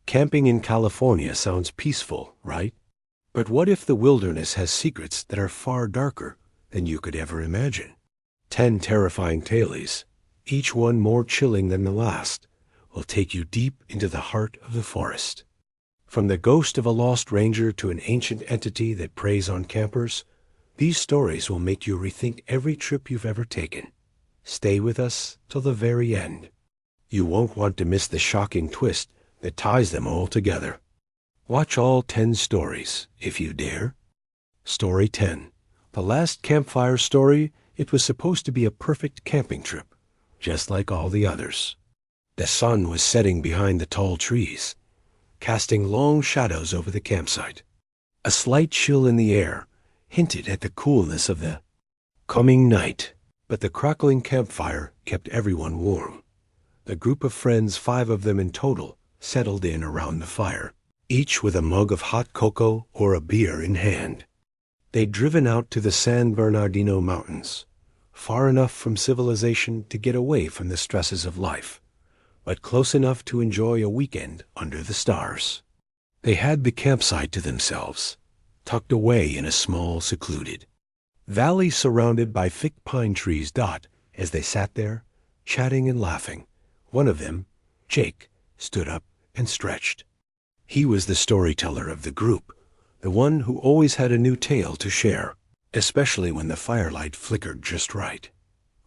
Camping in California sounds peaceful, right? But what if the wilderness has secrets that are far darker than you could ever imagine? 10 terrifying tales, each one more chilling than the last, will take you deep into the heart of the forest. From the ghost of a lost ranger to an ancient entity that preys on campers, these stories will make you rethink every trip you've ever taken. Stay with us till the very end. You won't want to miss the shocking twist that ties them all together. Watch all 10 stories, if you dare. Story 10. The last campfire story. It was supposed to be a perfect camping trip, just like all the others. The sun was setting behind the tall trees, casting long shadows over the campsite. A slight chill in the air hinted at the coolness of the coming night, but the crackling campfire kept everyone warm. The group of friends, 5 of them in total, settled in around the fire, each with a mug of hot cocoa or a beer in hand. They'd driven out to the San Bernardino Mountains, far enough from civilization to get away from the stresses of life, but close enough to enjoy a weekend under the stars. They had the campsite to themselves, tucked away in a small, secluded valley surrounded by thick pine trees. As they sat there, chatting and laughing, one of them, Jake, stood up and stretched. He was the storyteller of the group, the one who always had a new tale to share, especially when the firelight flickered just right.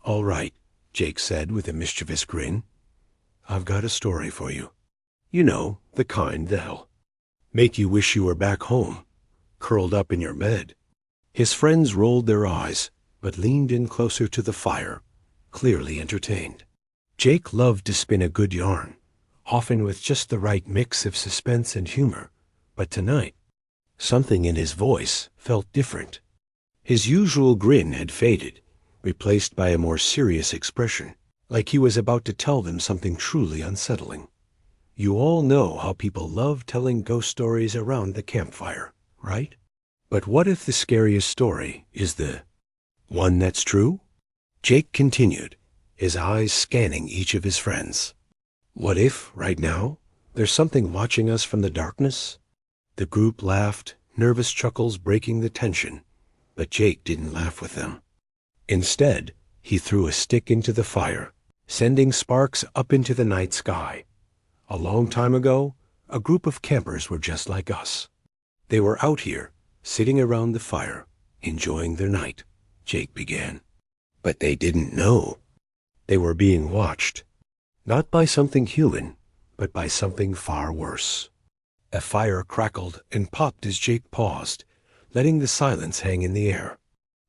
"All right," Jake said with a mischievous grin. "I've got a story for you. You know, the kind that'll make you wish you were back home, curled up in your bed." His friends rolled their eyes, but leaned in closer to the fire, clearly entertained. Jake loved to spin a good yarn, often with just the right mix of suspense and humor, but tonight, something in his voice felt different. His usual grin had faded, replaced by a more serious expression, like he was about to tell them something truly unsettling. You all know how people love telling ghost stories around the campfire, right? But what if the scariest story is the one that's true? Jake continued, his eyes scanning each of his friends. What if, right now, there's something watching us from the darkness? The group laughed, nervous chuckles breaking the tension, but Jake didn't laugh with them. Instead, he threw a stick into the fire, sending sparks up into the night sky. A long time ago, a group of campers were just like us. They were out here, sitting around the fire, enjoying their night, Jake began. But they didn't know. They were being watched, not by something human, but by something far worse. A fire crackled and popped as Jake paused, letting the silence hang in the air.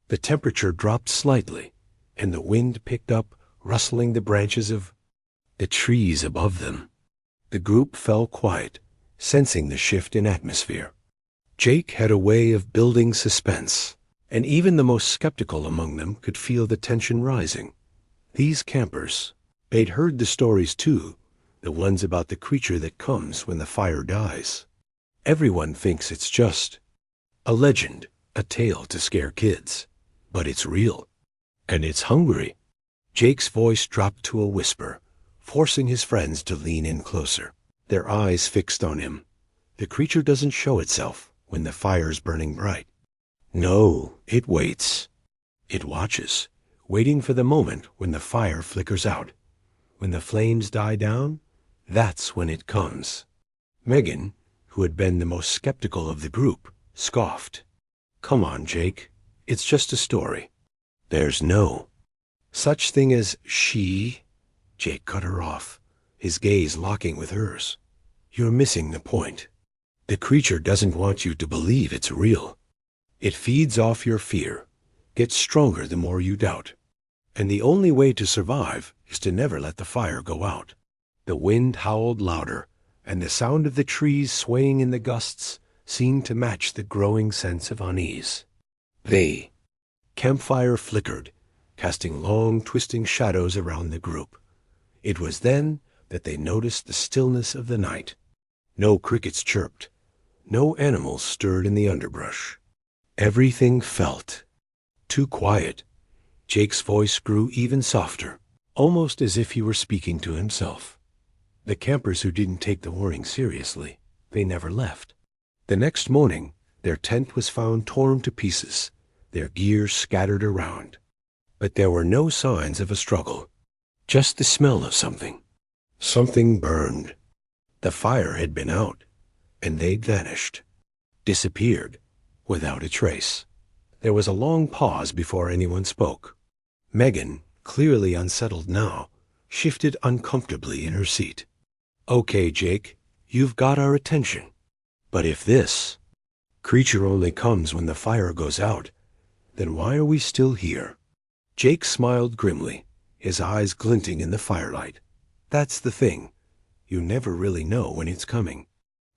The temperature dropped slightly, and the wind picked up, rustling the branches of the trees above them. The group fell quiet, sensing the shift in atmosphere. Jake had a way of building suspense, and even the most skeptical among them could feel the tension rising. These campers, they'd heard the stories too, the ones about the creature that comes when the fire dies. Everyone thinks it's just a legend, a tale to scare kids, but it's real, and it's hungry. Jake's voice dropped to a whisper, forcing his friends to lean in closer, their eyes fixed on him. The creature doesn't show itself when the fire's burning bright. No, it waits. It watches, waiting for the moment when the fire flickers out. When the flames die down, that's when it comes. Megan, who had been the most skeptical of the group, scoffed. "Come on, Jake. It's just a story. There's no such thing as she." Jake cut her off, his gaze locking with hers. "You're missing the point. The creature doesn't want you to believe it's real. It feeds off your fear, gets stronger the more you doubt. And the only way to survive is to never let the fire go out." The wind howled louder, and the sound of the trees swaying in the gusts seemed to match the growing sense of unease. The campfire flickered, casting long, twisting shadows around the group. It was then that they noticed the stillness of the night. No crickets chirped. No animals stirred in the underbrush. Everything felt too quiet. Jake's voice grew even softer, almost as if he were speaking to himself. The campers who didn't take the warning seriously, they never left. The next morning, their tent was found torn to pieces, their gear scattered around. But there were no signs of a struggle, just the smell of something. Something burned. The fire had been out, and they'd vanished, disappeared, without a trace. There was a long pause before anyone spoke. Megan, clearly unsettled now, shifted uncomfortably in her seat. "Okay, Jake, you've got our attention. But if this creature only comes when the fire goes out, then why are we still here?" Jake smiled grimly, his eyes glinting in the firelight. "That's the thing. You never really know when it's coming.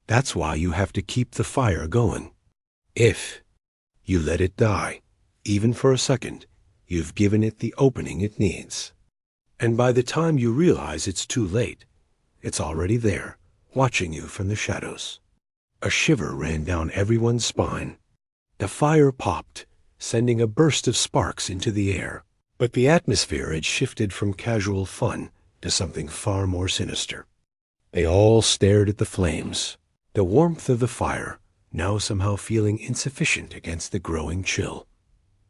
That's why you have to keep the fire going. If you let it die, even for a second, you've given it the opening it needs. And by the time you realize it's too late, it's already there, watching you from the shadows." A shiver ran down everyone's spine. The fire popped, sending a burst of sparks into the air. But the atmosphere had shifted from casual fun to something far more sinister. They all stared at the flames, the warmth of the fire now somehow feeling insufficient against the growing chill.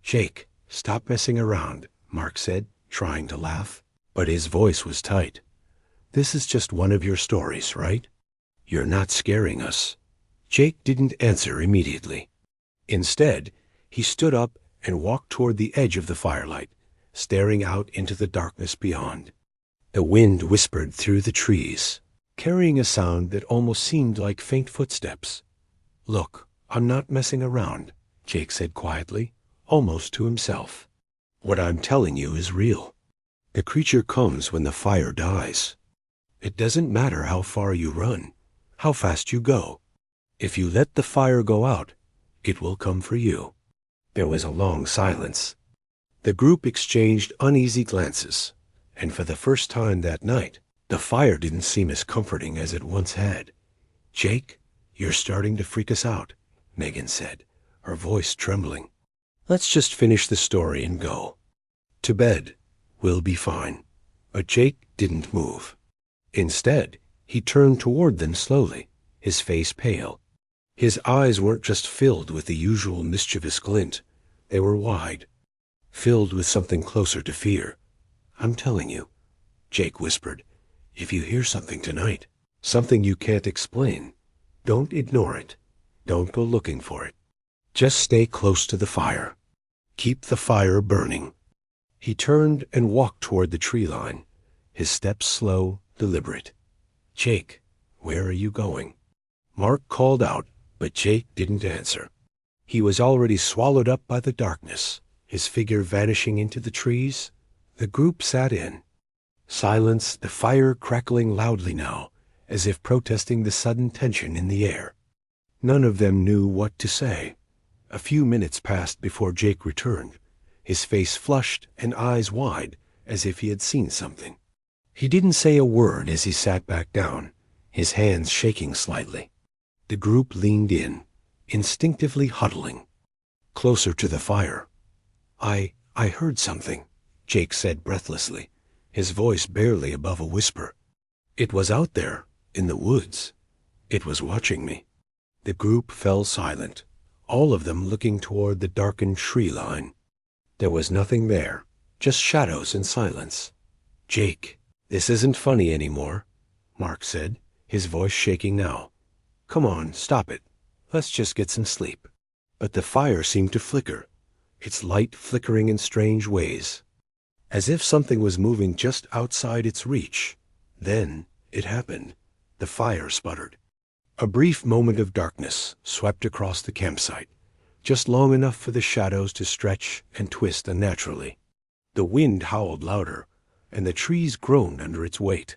"Jake, stop messing around," Mark said, trying to laugh. But his voice was tight. "This is just one of your stories, right? You're not scaring us." Jake didn't answer immediately. Instead, he stood up and walked toward the edge of the firelight, staring out into the darkness beyond. The wind whispered through the trees, carrying a sound that almost seemed like faint footsteps. "Look, I'm not messing around," Jake said quietly, almost to himself. "What I'm telling you is real. The creature comes when the fire dies. It doesn't matter how far you run, how fast you go. If you let the fire go out, it will come for you." There was a long silence. The group exchanged uneasy glances, and for the first time that night, the fire didn't seem as comforting as it once had. "Jake, you're starting to freak us out," Megan said, her voice trembling. "Let's just finish the story and go. To bed. We'll be fine." But Jake didn't move. Instead, he turned toward them slowly, his face pale. His eyes weren't just filled with the usual mischievous glint. They were wide, filled with something closer to fear. "I'm telling you," Jake whispered, "if you hear something tonight, something you can't explain, don't ignore it. Don't go looking for it. Just stay close to the fire. Keep the fire burning." He turned and walked toward the tree line, his steps slow, deliberate. "Jake, where are you going?" Mark called out, but Jake didn't answer. He was already swallowed up by the darkness, his figure vanishing into the trees. The group sat in silence, the fire crackling loudly now, as if protesting the sudden tension in the air. None of them knew what to say. A few minutes passed before Jake returned, his face flushed and eyes wide, as if he had seen something. He didn't say a word as he sat back down, his hands shaking slightly. The group leaned in, instinctively huddling, closer to the fire. I heard something," Jake said breathlessly, his voice barely above a whisper. "It was out there, in the woods. It was watching me." The group fell silent, all of them looking toward the darkened tree line. There was nothing there, just shadows and silence. "Jake, this isn't funny anymore," Mark said, his voice shaking now. "Come on, stop it. Let's just get some sleep." But the fire seemed to flicker, its light flickering in strange ways, as if something was moving just outside its reach. Then it happened. The fire sputtered. A brief moment of darkness swept across the campsite, just long enough for the shadows to stretch and twist unnaturally. The wind howled louder, and the trees groaned under its weight.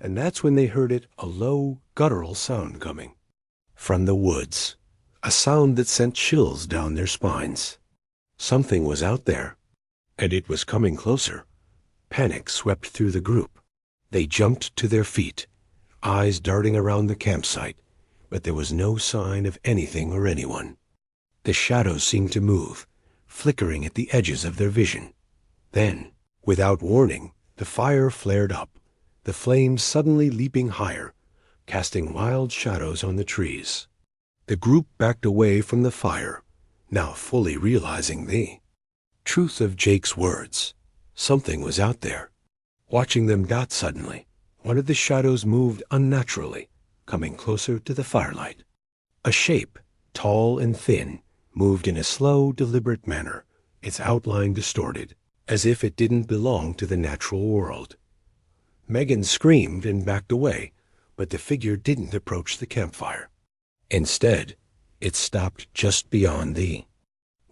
And that's when they heard it, a low, guttural sound coming from the woods, a sound that sent chills down their spines. Something was out there, and it was coming closer. Panic swept through the group. They jumped to their feet, eyes darting around the campsite, but there was no sign of anything or anyone. The shadows seemed to move, flickering at the edges of their vision. Then, without warning, the fire flared up, the flames suddenly leaping higher, casting wild shadows on the trees. The group backed away from the fire, now fully realizing the truth of Jake's words. Something was out there. Watching them dot suddenly, one of the shadows moved unnaturally, coming closer to the firelight. A shape, tall and thin, moved in a slow, deliberate manner, its outline distorted, as if it didn't belong to the natural world. Megan screamed and backed away, but the figure didn't approach the campfire. Instead, it stopped just beyond the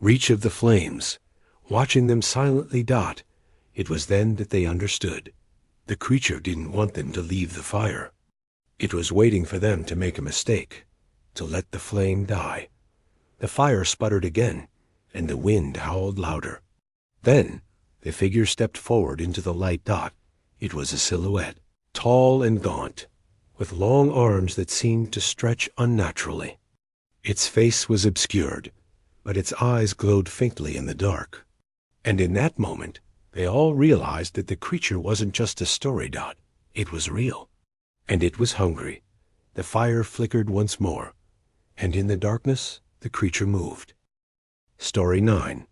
reach of the flames. Watching them silently dot, it was then that they understood. The creature didn't want them to leave the fire. It was waiting for them to make a mistake, to let the flame die. The fire sputtered again, and the wind howled louder. Then, the figure stepped forward into the light dot. It was a silhouette, tall and gaunt, with long arms that seemed to stretch unnaturally. Its face was obscured, but its eyes glowed faintly in the dark. And in that moment, they all realized that the creature wasn't just a story dot. It was real. And it was hungry. The fire flickered once more, and in the darkness, the creature moved. Story 9.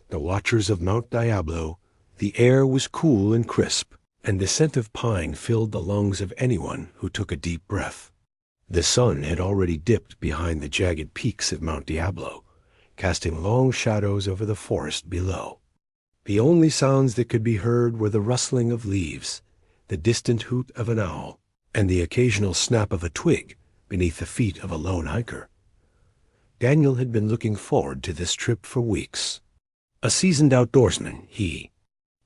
The Watchers of Mount Diablo. The air was cool and crisp, and the scent of pine filled the lungs of anyone who took a deep breath. The sun had already dipped behind the jagged peaks of Mount Diablo, casting long shadows over the forest below. The only sounds that could be heard were the rustling of leaves, the distant hoot of an owl, and the occasional snap of a twig beneath the feet of a lone hiker. Daniel had been looking forward to this trip for weeks. A seasoned outdoorsman, he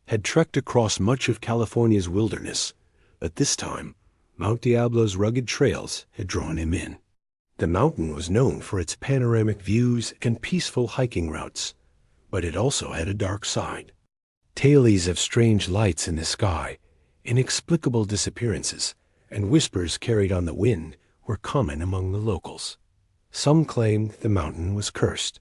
had trekked across much of California's wilderness, but this time, Mount Diablo's rugged trails had drawn him in. The mountain was known for its panoramic views and peaceful hiking routes, but it also had a dark side. Tales of strange lights in the sky, inexplicable disappearances, and whispers carried on the wind were common among the locals. Some claimed the mountain was cursed.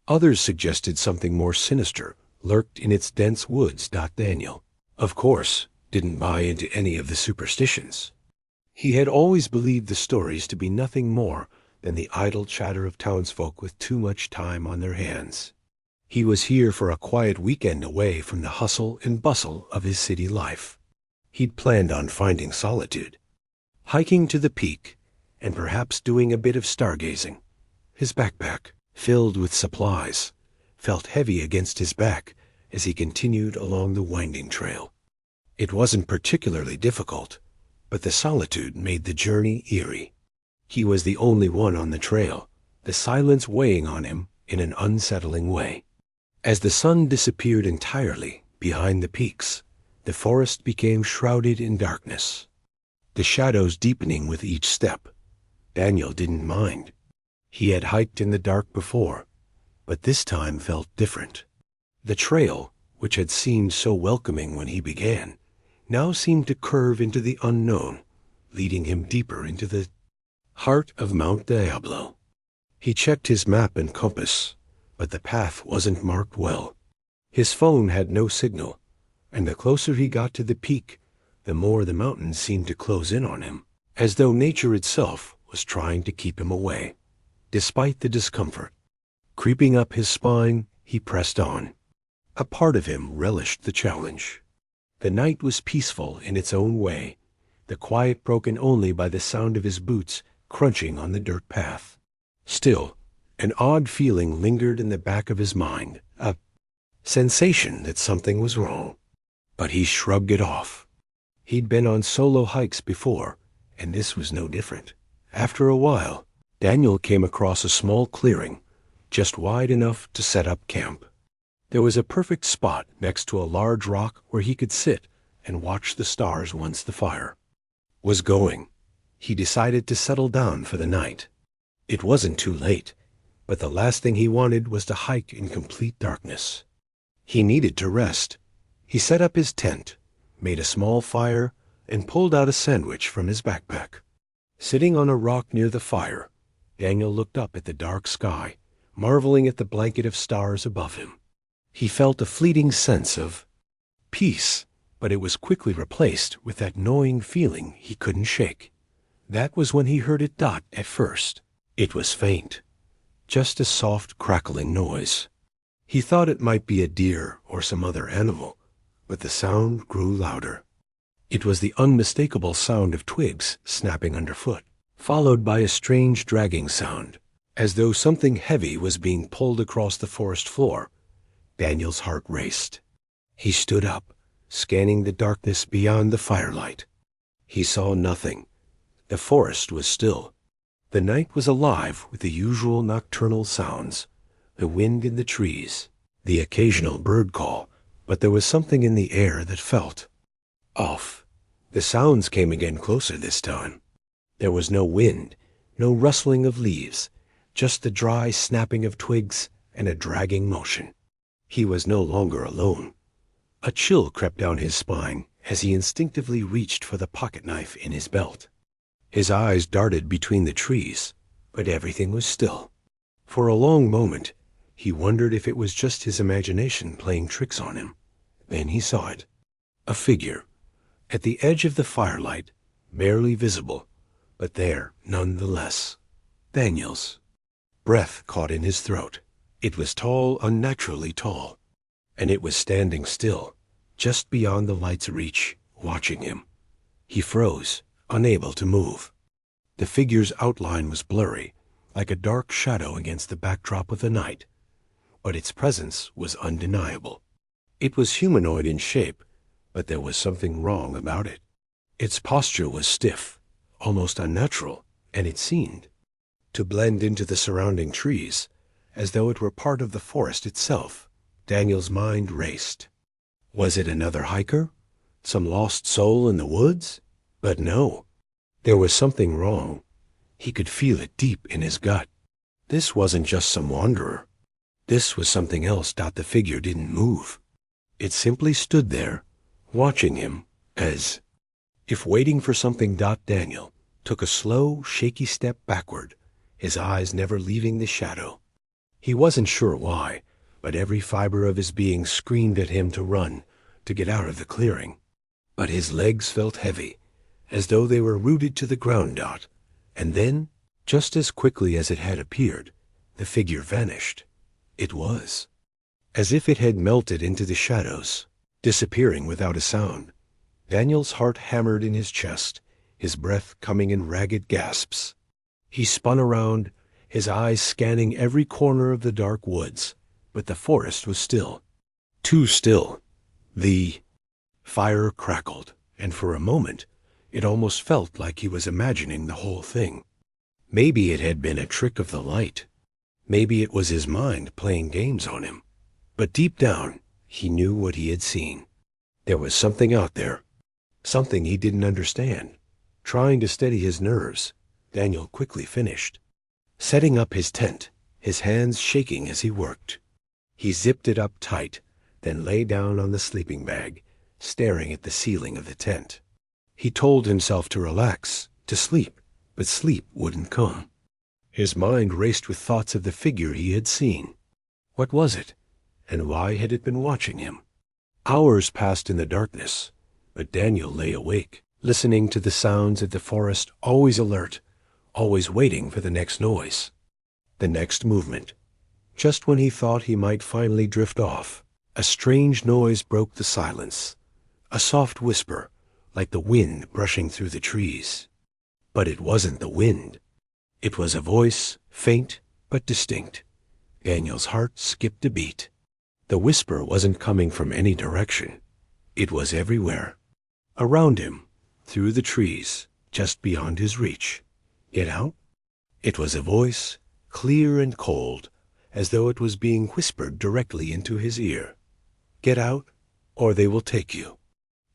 Others suggested something more sinister lurked in its dense woods. Daniel, of course, didn't buy into any of the superstitions. He had always believed the stories to be nothing more than the idle chatter of townsfolk with too much time on their hands. He was here for a quiet weekend away from the hustle and bustle of his city life. He'd planned on finding solitude, hiking to the peak, and perhaps doing a bit of stargazing. His backpack, filled with supplies, felt heavy against his back as he continued along the winding trail. It wasn't particularly difficult, but the solitude made the journey eerie. He was the only one on the trail, the silence weighing on him in an unsettling way. As the sun disappeared entirely behind the peaks, the forest became shrouded in darkness, the shadows deepening with each step. Daniel didn't mind. He had hiked in the dark before, but this time felt different. The trail, which had seemed so welcoming when he began, now seemed to curve into the unknown, leading him deeper into the heart of Mount Diablo. He checked his map and compass, but the path wasn't marked well. His phone had no signal, and the closer he got to the peak, the more the mountains seemed to close in on him, as though nature itself was trying to keep him away. Despite the discomfort creeping up his spine, he pressed on. A part of him relished the challenge. The night was peaceful in its own way, the quiet broken only by the sound of his boots crunching on the dirt path. Still, an odd feeling lingered in the back of his mind, a sensation that something was wrong. But he shrugged it off. He'd been on solo hikes before, and this was no different. After a while, Daniel came across a small clearing, just wide enough to set up camp. There was a perfect spot next to a large rock where he could sit and watch the stars once the fire was going. He decided to settle down for the night. It wasn't too late, but the last thing he wanted was to hike in complete darkness. He needed to rest. He set up his tent, made a small fire, and pulled out a sandwich from his backpack. Sitting on a rock near the fire, Daniel looked up at the dark sky, marveling at the blanket of stars above him. He felt a fleeting sense of peace but it was quickly replaced with that gnawing feeling he couldn't shake. That was when he heard it dot at first. It was faint, just a soft crackling noise. He thought it might be a deer or some other animal, but the sound grew louder. It was the unmistakable sound of twigs snapping underfoot, followed by a strange dragging sound, as though something heavy was being pulled across the forest floor. Daniel's heart raced. He stood up, scanning the darkness beyond the firelight. He saw nothing. The forest was still. The night was alive with the usual nocturnal sounds, the wind in the trees, the occasional bird call, but there was something in the air that felt off. The sounds came again closer this time. There was no wind, no rustling of leaves, just the dry snapping of twigs and a dragging motion. He was no longer alone. A chill crept down his spine as he instinctively reached for the pocket-knife in his belt. His eyes darted between the trees, but everything was still. For a long moment, he wondered if it was just his imagination playing tricks on him. Then he saw it. A figure, at the edge of the firelight, barely visible, but there nonetheless. Daniel's. Breath caught in his throat. It was tall, unnaturally tall, and it was standing still, just beyond the light's reach, watching him. He froze, unable to move. The figure's outline was blurry, like a dark shadow against the backdrop of the night, but its presence was undeniable. It was humanoid in shape, but there was something wrong about it. Its posture was stiff, almost unnatural, and it seemed to blend into the surrounding trees, as though it were part of the forest itself. Daniel's mind raced. Was it another hiker? Some lost soul in the woods? But no. There was something wrong. He could feel it deep in his gut. This wasn't just some wanderer. This was something else. The figure didn't move. It simply stood there, watching him, as if waiting for something. Daniel took a slow, shaky step backward, his eyes never leaving the shadow. He wasn't sure why, but every fiber of his being screamed at him to run, to get out of the clearing. But his legs felt heavy, as though they were rooted to the ground. And then, just as quickly as it had appeared, the figure vanished. It was as if it had melted into the shadows, disappearing without a sound. Daniel's heart hammered in his chest, his breath coming in ragged gasps. He spun around, his eyes scanning every corner of the dark woods, but the forest was still. Too still. The fire crackled, and for a moment, it almost felt like he was imagining the whole thing. Maybe it had been a trick of the light. Maybe it was his mind playing games on him. But deep down, he knew what he had seen. There was something out there, something he didn't understand. Trying to steady his nerves, Daniel quickly finished setting up his tent, his hands shaking as he worked. He zipped it up tight, then lay down on the sleeping bag, staring at the ceiling of the tent. He told himself to relax, to sleep, but sleep wouldn't come. His mind raced with thoughts of the figure he had seen. What was it, and why had it been watching him? Hours passed in the darkness, but Daniel lay awake, listening to the sounds of the forest, always alert, always waiting for the next noise, the next movement. Just when he thought he might finally drift off, a strange noise broke the silence, a soft whisper, like the wind brushing through the trees. But it wasn't the wind. It was a voice, faint but distinct. Daniel's heart skipped a beat. The whisper wasn't coming from any direction. It was everywhere. Around him, through the trees, just beyond his reach. Get out? It was a voice, clear and cold, as though it was being whispered directly into his ear. Get out, or they will take you.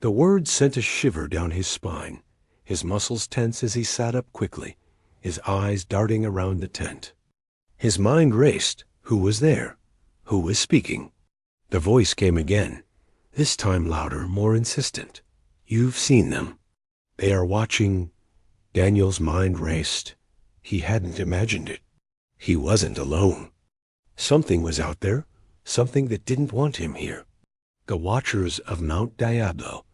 The words sent a shiver down his spine, his muscles tense as he sat up quickly, his eyes darting around the tent. His mind raced. Who was there? Who was speaking? The voice came again, this time louder, more insistent. You've seen them. They are watching. Daniel's mind raced. He hadn't imagined it. He wasn't alone. Something was out there, something that didn't want him here. The watchers of Mount Diablo,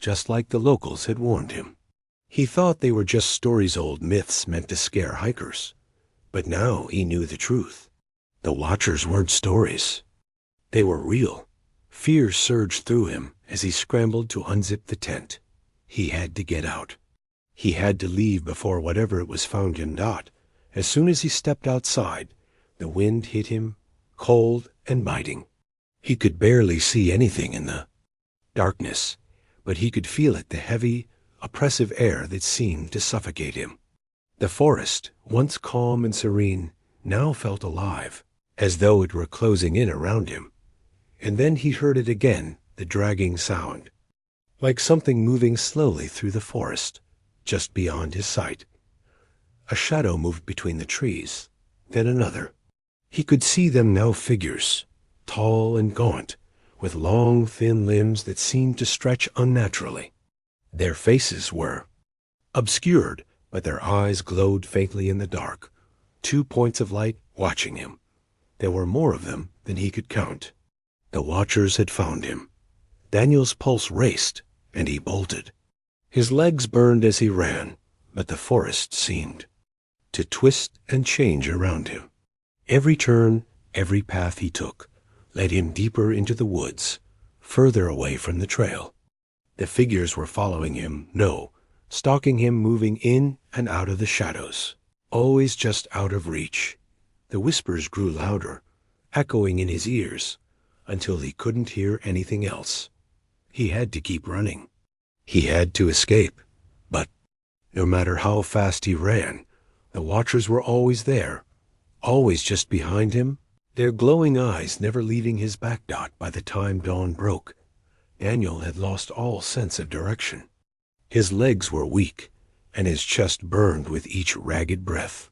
just like the locals had warned him. He thought they were just stories-old myths meant to scare hikers. But now he knew the truth. The Watchers weren't stories. They were real. Fear surged through him as he scrambled to unzip the tent. He had to get out. He had to leave before whatever it was found him. As soon as he stepped outside, the wind hit him, cold and biting. He could barely see anything in the darkness, but he could feel it, the heavy, oppressive air that seemed to suffocate him. The forest, once calm and serene, now felt alive, as though it were closing in around him. And then he heard it again, the dragging sound, like something moving slowly through the forest, just beyond his sight. A shadow moved between the trees, then another. He could see them now, figures, tall and gaunt, with long, thin limbs that seemed to stretch unnaturally. Their faces were obscured, but their eyes glowed faintly in the dark, 2 points of light watching him. There were more of them than he could count. The Watchers had found him. Daniel's pulse raced, and he bolted. His legs burned as he ran, but the forest seemed to twist and change around him. Every turn, every path he took, led him deeper into the woods, further away from the trail. The figures were following him, stalking him, moving in and out of the shadows, always just out of reach. The whispers grew louder, echoing in his ears, until he couldn't hear anything else. He had to keep running. He had to escape. But no matter how fast he ran, the Watchers were always there, always just behind him, their glowing eyes never leaving his back. By the time dawn broke, Daniel had lost all sense of direction. His legs were weak, and his chest burned with each ragged breath.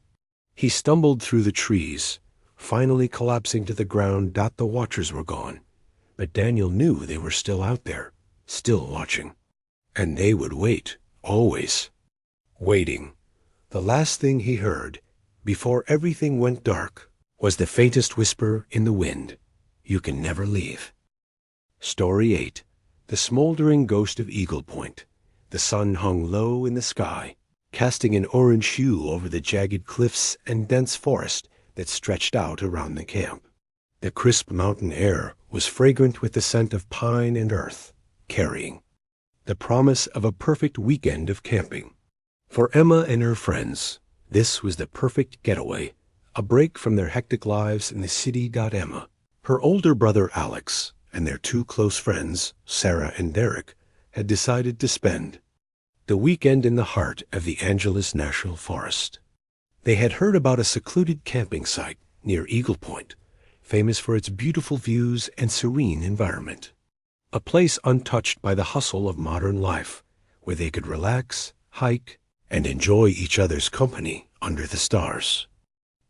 He stumbled through the trees, finally collapsing to the ground. The Watchers were gone, but Daniel knew they were still out there, still watching. And they would wait, always. Waiting. The last thing he heard, before everything went dark, was the faintest whisper in the wind. You can never leave. Story 8. The smoldering ghost of Eagle Point. The sun hung low in the sky, casting an orange hue over the jagged cliffs and dense forest that stretched out around the camp. The crisp mountain air was fragrant with the scent of pine and earth, carrying the promise of a perfect weekend of camping. For Emma and her friends, this was the perfect getaway, a break from their hectic lives in the city. Emma, her older brother Alex, and their 2 close friends, Sarah and Derek, had decided to spend the weekend in the heart of the Angeles National Forest. They had heard about a secluded camping site near Eagle Point, famous for its beautiful views and serene environment. A place untouched by the hustle of modern life, where they could relax, hike, and enjoy each other's company under the stars.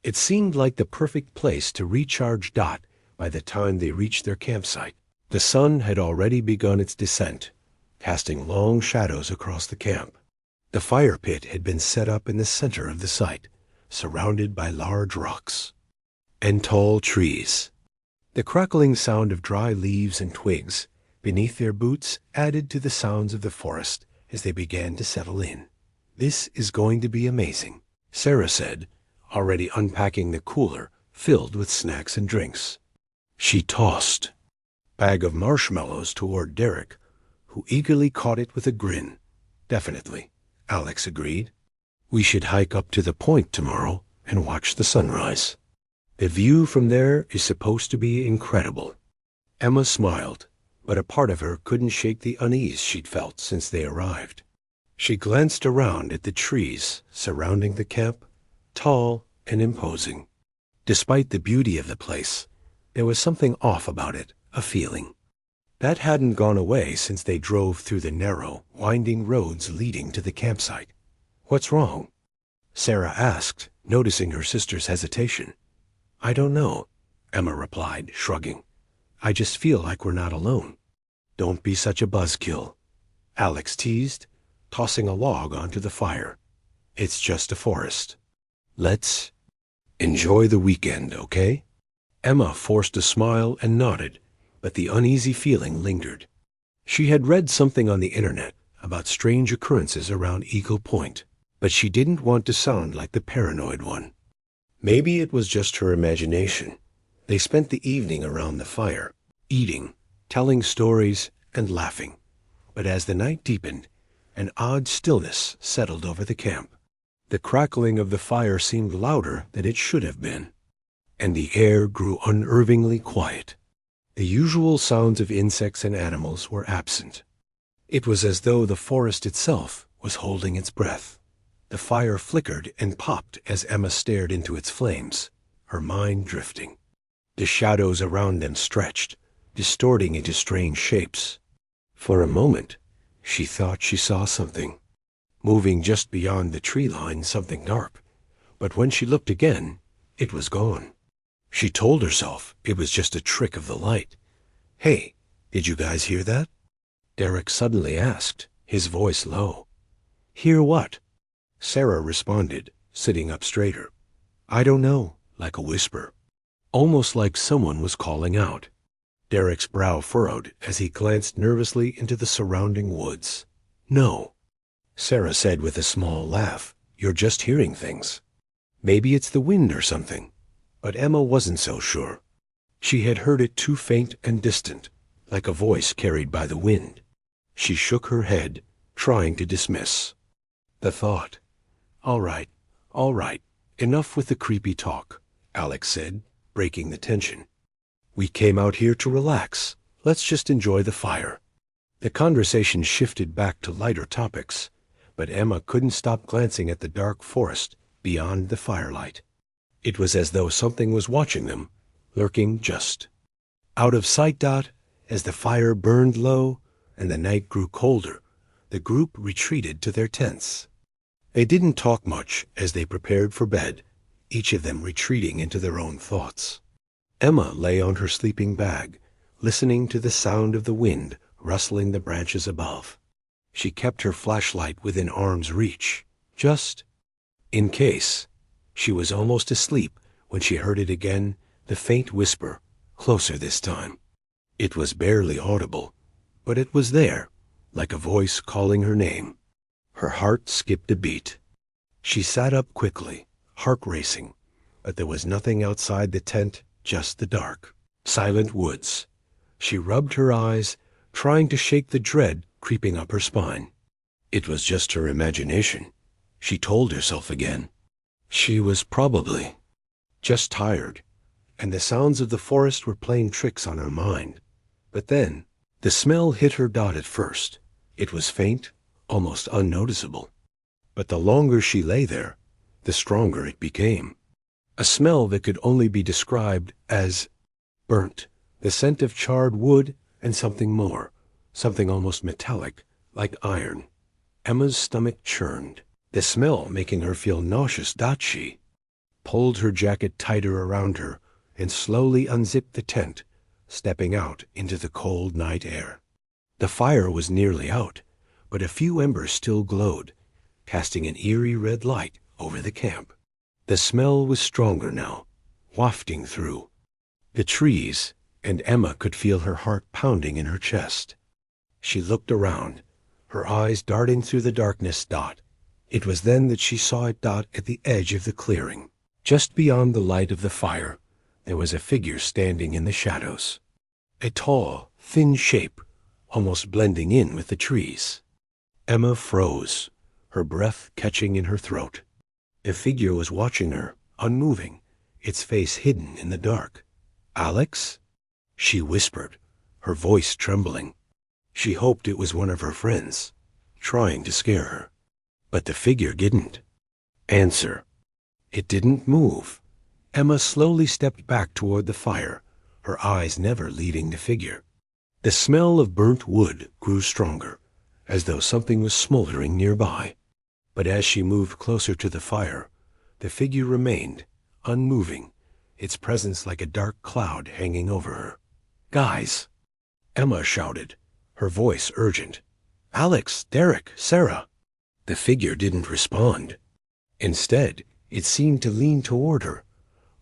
It seemed like the perfect place to recharge. By the time they reached their campsite, the sun had already begun its descent, casting long shadows across the camp. The fire pit had been set up in the center of the site, surrounded by large rocks and tall trees. The crackling sound of dry leaves and twigs beneath their boots added to the sounds of the forest as they began to settle in. This is going to be amazing, Sarah said, already unpacking the cooler filled with snacks and drinks. She tossed a bag of marshmallows toward Derek, who eagerly caught it with a grin. Definitely, Alex agreed. We should hike up to the point tomorrow and watch the sunrise. The view from there is supposed to be incredible. Emma smiled, but a part of her couldn't shake the unease she'd felt since they arrived. She glanced around at the trees surrounding the camp, tall and imposing. Despite the beauty of the place, there was something off about it, a feeling that hadn't gone away since they drove through the narrow, winding roads leading to the campsite. What's wrong? Sarah asked, noticing her sister's hesitation. I don't know, Emma replied, shrugging. I just feel like we're not alone. Don't be such a buzzkill, Alex teased, tossing a log onto the fire. It's just a forest. Let's enjoy the weekend, okay? Emma forced a smile and nodded, but the uneasy feeling lingered. She had read something on the internet about strange occurrences around Eagle Point, but she didn't want to sound like the paranoid one. Maybe it was just her imagination. They spent the evening around the fire, eating, telling stories, and laughing. But as the night deepened, an odd stillness settled over the camp. The crackling of the fire seemed louder than it should have been, and the air grew unnervingly quiet. The usual sounds of insects and animals were absent. It was as though the forest itself was holding its breath. The fire flickered and popped as Emma stared into its flames, her mind drifting. The shadows around them stretched, distorting into strange shapes. For a moment, she thought she saw something, moving just beyond the tree line, something dark. But when she looked again, it was gone. She told herself it was just a trick of the light. "Hey, did you guys hear that?" Derek suddenly asked, his voice low. "Hear what?" Sarah responded, sitting up straighter. "I don't know," like a whisper, almost like someone was calling out. Derek's brow furrowed as he glanced nervously into the surrounding woods. "No," Sarah said with a small laugh. "You're just hearing things. Maybe it's the wind or something." But Emma wasn't so sure. She had heard it too faint and distant, like a voice carried by the wind. She shook her head, trying to dismiss the thought. All right, enough with the creepy talk," Alex said, breaking the tension. "We came out here to relax. Let's just enjoy the fire." The conversation shifted back to lighter topics, but Emma couldn't stop glancing at the dark forest beyond the firelight. It was as though something was watching them, lurking just out of sight. As the fire burned low and the night grew colder, the group retreated to their tents. They didn't talk much as they prepared for bed, each of them retreating into their own thoughts. Emma lay on her sleeping bag, listening to the sound of the wind rustling the branches above. She kept her flashlight within arm's reach, just in case. She was almost asleep when she heard it again, the faint whisper, closer this time. It was barely audible, but it was there, like a voice calling her name. Her heart skipped a beat. She sat up quickly, heart racing, but there was nothing outside the tent, just the dark, silent woods. She rubbed her eyes, trying to shake the dread creeping up her spine. It was just her imagination, she told herself again. She was probably just tired, and the sounds of the forest were playing tricks on her mind. But then, the smell hit her at first. It was faint, almost unnoticeable. But the longer she lay there, the stronger it became. A smell that could only be described as burnt, the scent of charred wood and something more, something almost metallic, like iron. Emma's stomach churned, the smell making her feel nauseous. She pulled her jacket tighter around her and slowly unzipped the tent, stepping out into the cold night air. The fire was nearly out, but a few embers still glowed, casting an eerie red light over the camp. The smell was stronger now, wafting through the trees, and Emma could feel her heart pounding in her chest. She looked around, her eyes darting through the darkness. It was then that she saw it. At the edge of the clearing, just beyond the light of the fire, there was a figure standing in the shadows. A tall, thin shape, almost blending in with the trees. Emma froze, her breath catching in her throat. The figure was watching her, unmoving, its face hidden in the dark. "Alex?" she whispered, her voice trembling. She hoped it was one of her friends, trying to scare her. But the figure didn't answer. It didn't move. Emma slowly stepped back toward the fire, her eyes never leaving the figure. The smell of burnt wood grew stronger, as though something was smoldering nearby. But as she moved closer to the fire, the figure remained, unmoving, its presence like a dark cloud hanging over her. "Guys!" Emma shouted, her voice urgent. "Alex, Derek, Sarah!" The figure didn't respond. Instead, it seemed to lean toward her,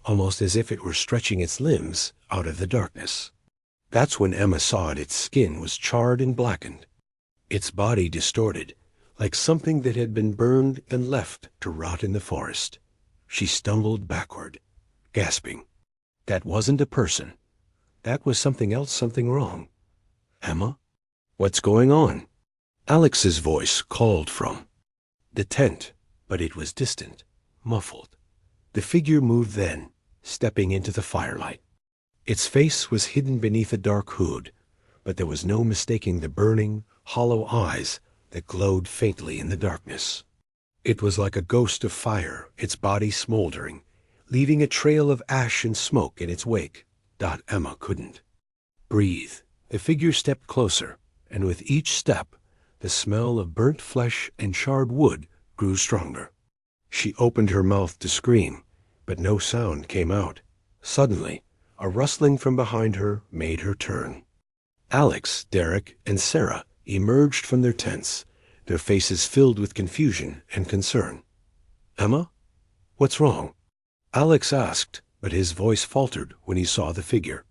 almost as if it were stretching its limbs out of the darkness. That's when Emma saw it. Its skin was charred and blackened, its body distorted, like something that had been burned and left to rot in the forest. She stumbled backward, gasping. That wasn't a person. That was something else, something wrong. Emma? What's going on? Alex's voice called from the tent, but it was distant, muffled. The figure moved then, stepping into the firelight. Its face was hidden beneath a dark hood, but there was no mistaking the burning, hollow eyes that glowed faintly in the darkness. It was like a ghost of fire, its body smoldering, leaving a trail of ash and smoke in its wake. Emma couldn't breathe. The figure stepped closer, and with each step, the smell of burnt flesh and charred wood grew stronger. She opened her mouth to scream, but no sound came out. Suddenly, a rustling from behind her made her turn. Alex, Derek, and Sarah emerged from their tents, their faces filled with confusion and concern. Emma? What's wrong? Alex asked, but his voice faltered when he saw the figure.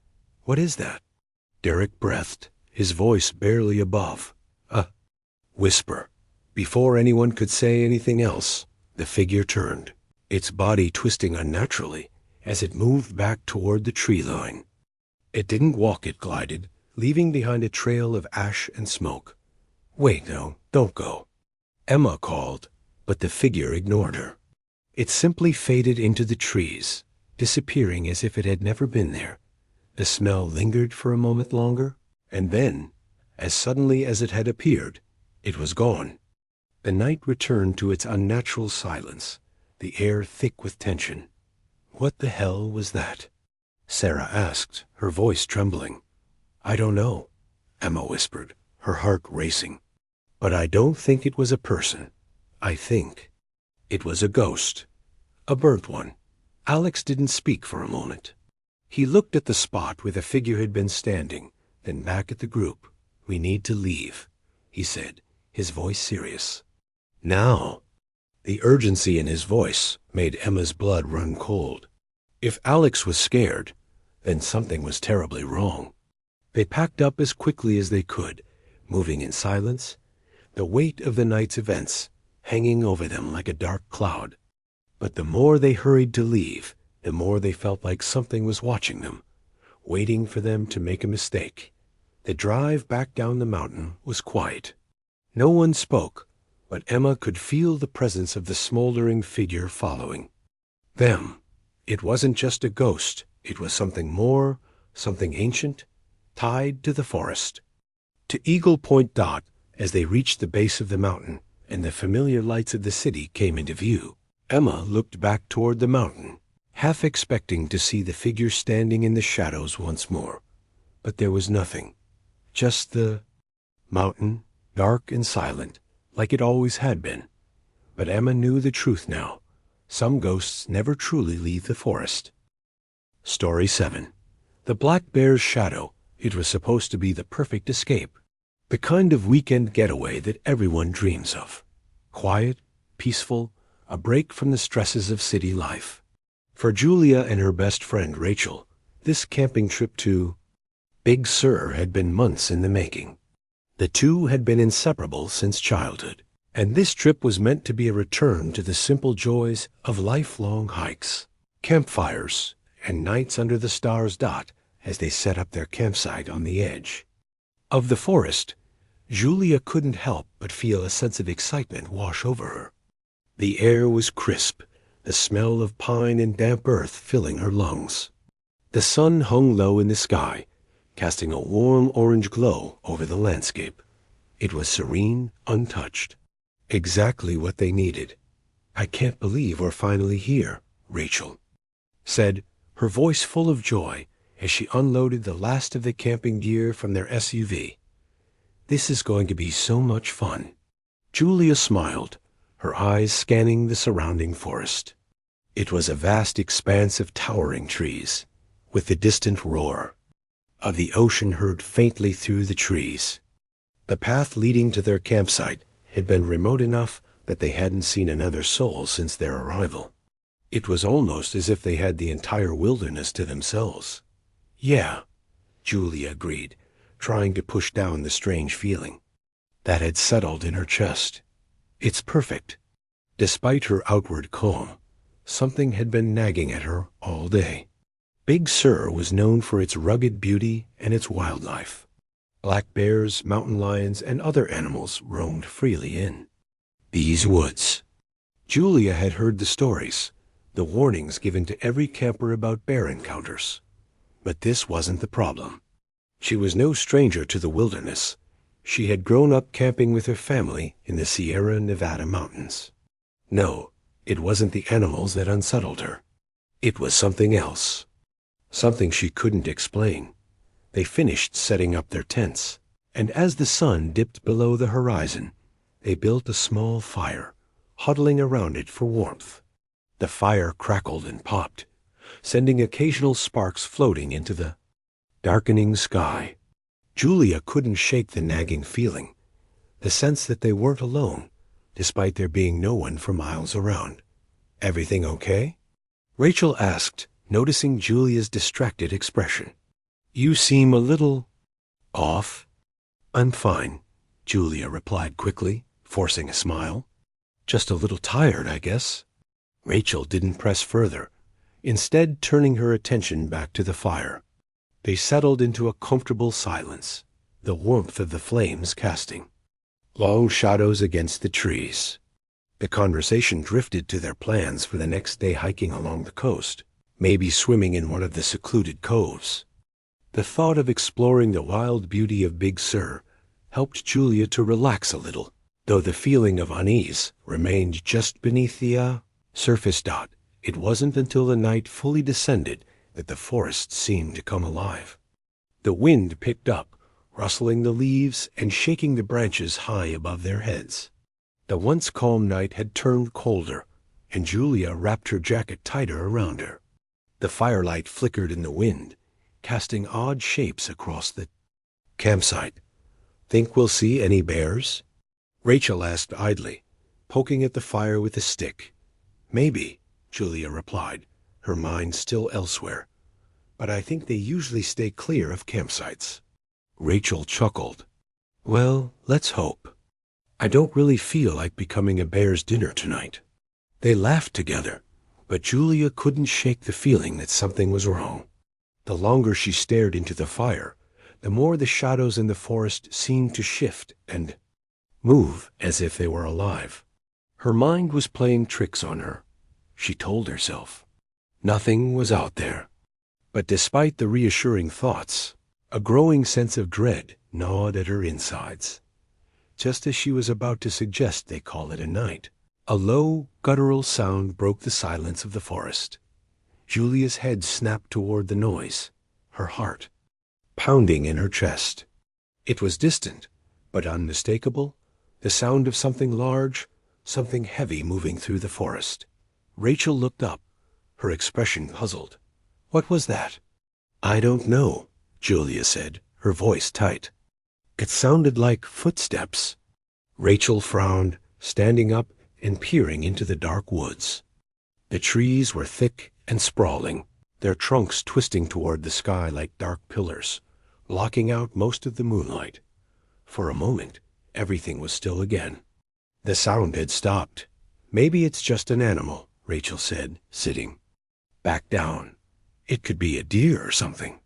What is that? Derek breathed, his voice barely above. A whisper. Before anyone could say anything else, the figure turned, its body twisting unnaturally as it moved back toward the tree line. It didn't walk, it glided, leaving behind a trail of ash and smoke. Wait, no, don't go. Emma called, but the figure ignored her. It simply faded into the trees, disappearing as if it had never been there. The smell lingered for a moment longer, and then, as suddenly as it had appeared, it was gone. The night returned to its unnatural silence, the air thick with tension. What the hell was that? Sarah asked, her voice trembling. I don't know, Emma whispered, her heart racing. But I don't think it was a person. I think it was a ghost. A burnt one. Alex didn't speak for a moment. He looked at the spot where the figure had been standing, then back at the group. We need to leave, he said, his voice serious. Now. The urgency in his voice made Emma's blood run cold. If Alex was scared, then something was terribly wrong. They packed up as quickly as they could, moving in silence, the weight of the night's events hanging over them like a dark cloud. But the more they hurried to leave, the more they felt like something was watching them, waiting for them to make a mistake. The drive back down the mountain was quiet. No one spoke, but Emma could feel the presence of the smoldering figure following them. It wasn't just a ghost, it was something more, something ancient, tied to the forest. To Eagle Point. As they reached the base of the mountain and the familiar lights of the city came into view, Emma looked back toward the mountain, half expecting to see the figure standing in the shadows once more. But there was nothing, just the mountain, dark and silent, like it always had been. But Emma knew the truth now. Some ghosts never truly leave the forest. Story 7. The Black Bear's Shadow. It was supposed to be the perfect escape. The kind of weekend getaway that everyone dreams of. Quiet, peaceful, a break from the stresses of city life. For Julia and her best friend Rachel, this camping trip to Big Sur had been months in the making. The two had been inseparable since childhood, and this trip was meant to be a return to the simple joys of lifelong hikes, campfires, and nights under the stars. As they set up their campsite on the edge of the forest, Julia couldn't help but feel a sense of excitement wash over her. The air was crisp, the smell of pine and damp earth filling her lungs. The sun hung low in the sky, casting a warm orange glow over the landscape. It was serene, untouched. Exactly what they needed. I can't believe we're finally here, Rachel said, her voice full of joy as she unloaded the last of the camping gear from their SUV. This is going to be so much fun. Julia smiled, her eyes scanning the surrounding forest. It was a vast expanse of towering trees, with the distant roar of the ocean heard faintly through the trees. The path leading to their campsite had been remote enough that they hadn't seen another soul since their arrival. It was almost as if they had the entire wilderness to themselves. Yeah, Julia agreed, trying to push down the strange feeling that had settled in her chest. It's perfect. Despite her outward calm, something had been nagging at her all day. Big Sur was known for its rugged beauty and its wildlife. Black bears, mountain lions, and other animals roamed freely in these woods. Julia had heard the stories, the warnings given to every camper about bear encounters. But this wasn't the problem. She was no stranger to the wilderness. She had grown up camping with her family in the Sierra Nevada mountains. No, it wasn't the animals that unsettled her. It was something else. Something she couldn't explain. They finished setting up their tents, and as the sun dipped below the horizon, they built a small fire, huddling around it for warmth. The fire crackled and popped, sending occasional sparks floating into the darkening sky. Julia couldn't shake the nagging feeling, the sense that they weren't alone, despite there being no one for miles around. "Everything okay?" Rachel asked, noticing Julia's distracted expression. "You seem a little off." "I'm fine," Julia replied quickly, forcing a smile. "Just a little tired, I guess." Rachel didn't press further, instead turning her attention back to the fire. They settled into a comfortable silence, the warmth of the flames casting long shadows against the trees. The conversation drifted to their plans for the next day, hiking along the coast, maybe swimming in one of the secluded coves. The thought of exploring the wild beauty of Big Sur helped Julia to relax a little, though the feeling of unease remained just beneath the surface. It wasn't until the night fully descended that the forest seemed to come alive. The wind picked up, rustling the leaves and shaking the branches high above their heads. The once calm night had turned colder, and Julia wrapped her jacket tighter around her. The firelight flickered in the wind, casting odd shapes across the campsite. "Think we'll see any bears?" Rachel asked idly, poking at the fire with a stick. "Maybe," Julia replied, her mind still elsewhere. "But I think they usually stay clear of campsites." Rachel chuckled. "Well, let's hope. I don't really feel like becoming a bear's dinner tonight." They laughed together, but Julia couldn't shake the feeling that something was wrong. The longer she stared into the fire, the more the shadows in the forest seemed to shift and move as if they were alive. Her mind was playing tricks on her, she told herself. Nothing was out there. But despite the reassuring thoughts, a growing sense of dread gnawed at her insides. Just as she was about to suggest they call it a night, a low, guttural sound broke the silence of the forest. Julia's head snapped toward the noise, her heart pounding in her chest. It was distant, but unmistakable, the sound of something large, something heavy moving through the forest. Rachel looked up, her expression puzzled. "What was that?" "I don't know," Julia said, her voice tight. "It sounded like footsteps." Rachel frowned, standing up and peering into the dark woods. The trees were thick and sprawling, their trunks twisting toward the sky like dark pillars, blocking out most of the moonlight. For a moment, everything was still again. The sound had stopped. "Maybe it's just an animal," Rachel said, sitting back down. "It could be a deer or something."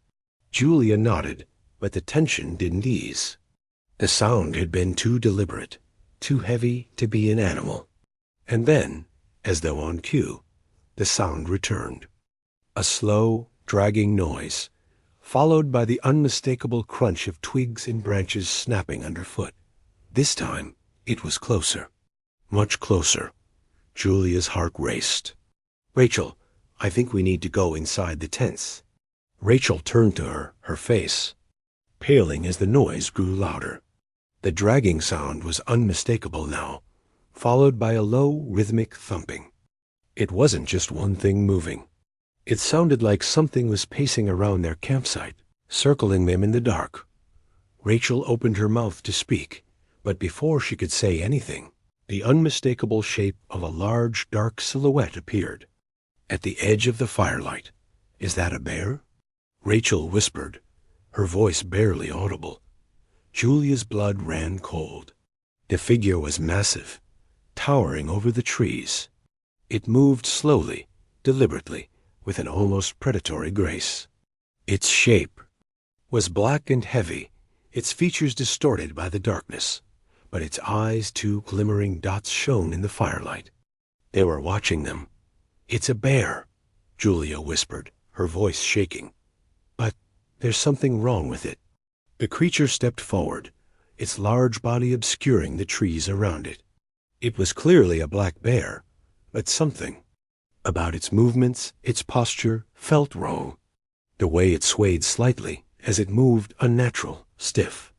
Julia nodded, but the tension didn't ease. The sound had been too deliberate, too heavy to be an animal. And then, as though on cue, the sound returned. A slow, dragging noise, followed by the unmistakable crunch of twigs and branches snapping underfoot. This time, it was closer. Much closer. Julia's heart raced. "Rachel, I think we need to go inside the tents." Rachel turned to her, her face paling as the noise grew louder. The dragging sound was unmistakable now, followed by a low, rhythmic thumping. It wasn't just one thing moving. It sounded like something was pacing around their campsite, circling them in the dark. Rachel opened her mouth to speak, but before she could say anything, the unmistakable shape of a large, dark silhouette appeared at the edge of the firelight. "Is that a bear?" Rachel whispered, her voice barely audible. Julia's blood ran cold. The figure was massive, towering over the trees. It moved slowly, deliberately, with an almost predatory grace. Its shape was black and heavy, its features distorted by the darkness, but its eyes, two glimmering dots, shone in the firelight. They were watching them. "It's a bear," Julia whispered, her voice shaking. "But there's something wrong with it." The creature stepped forward, its large body obscuring the trees around it. It was clearly a black bear, but something about its movements, its posture, felt wrong. The way it swayed slightly as it moved, unnatural, stiff,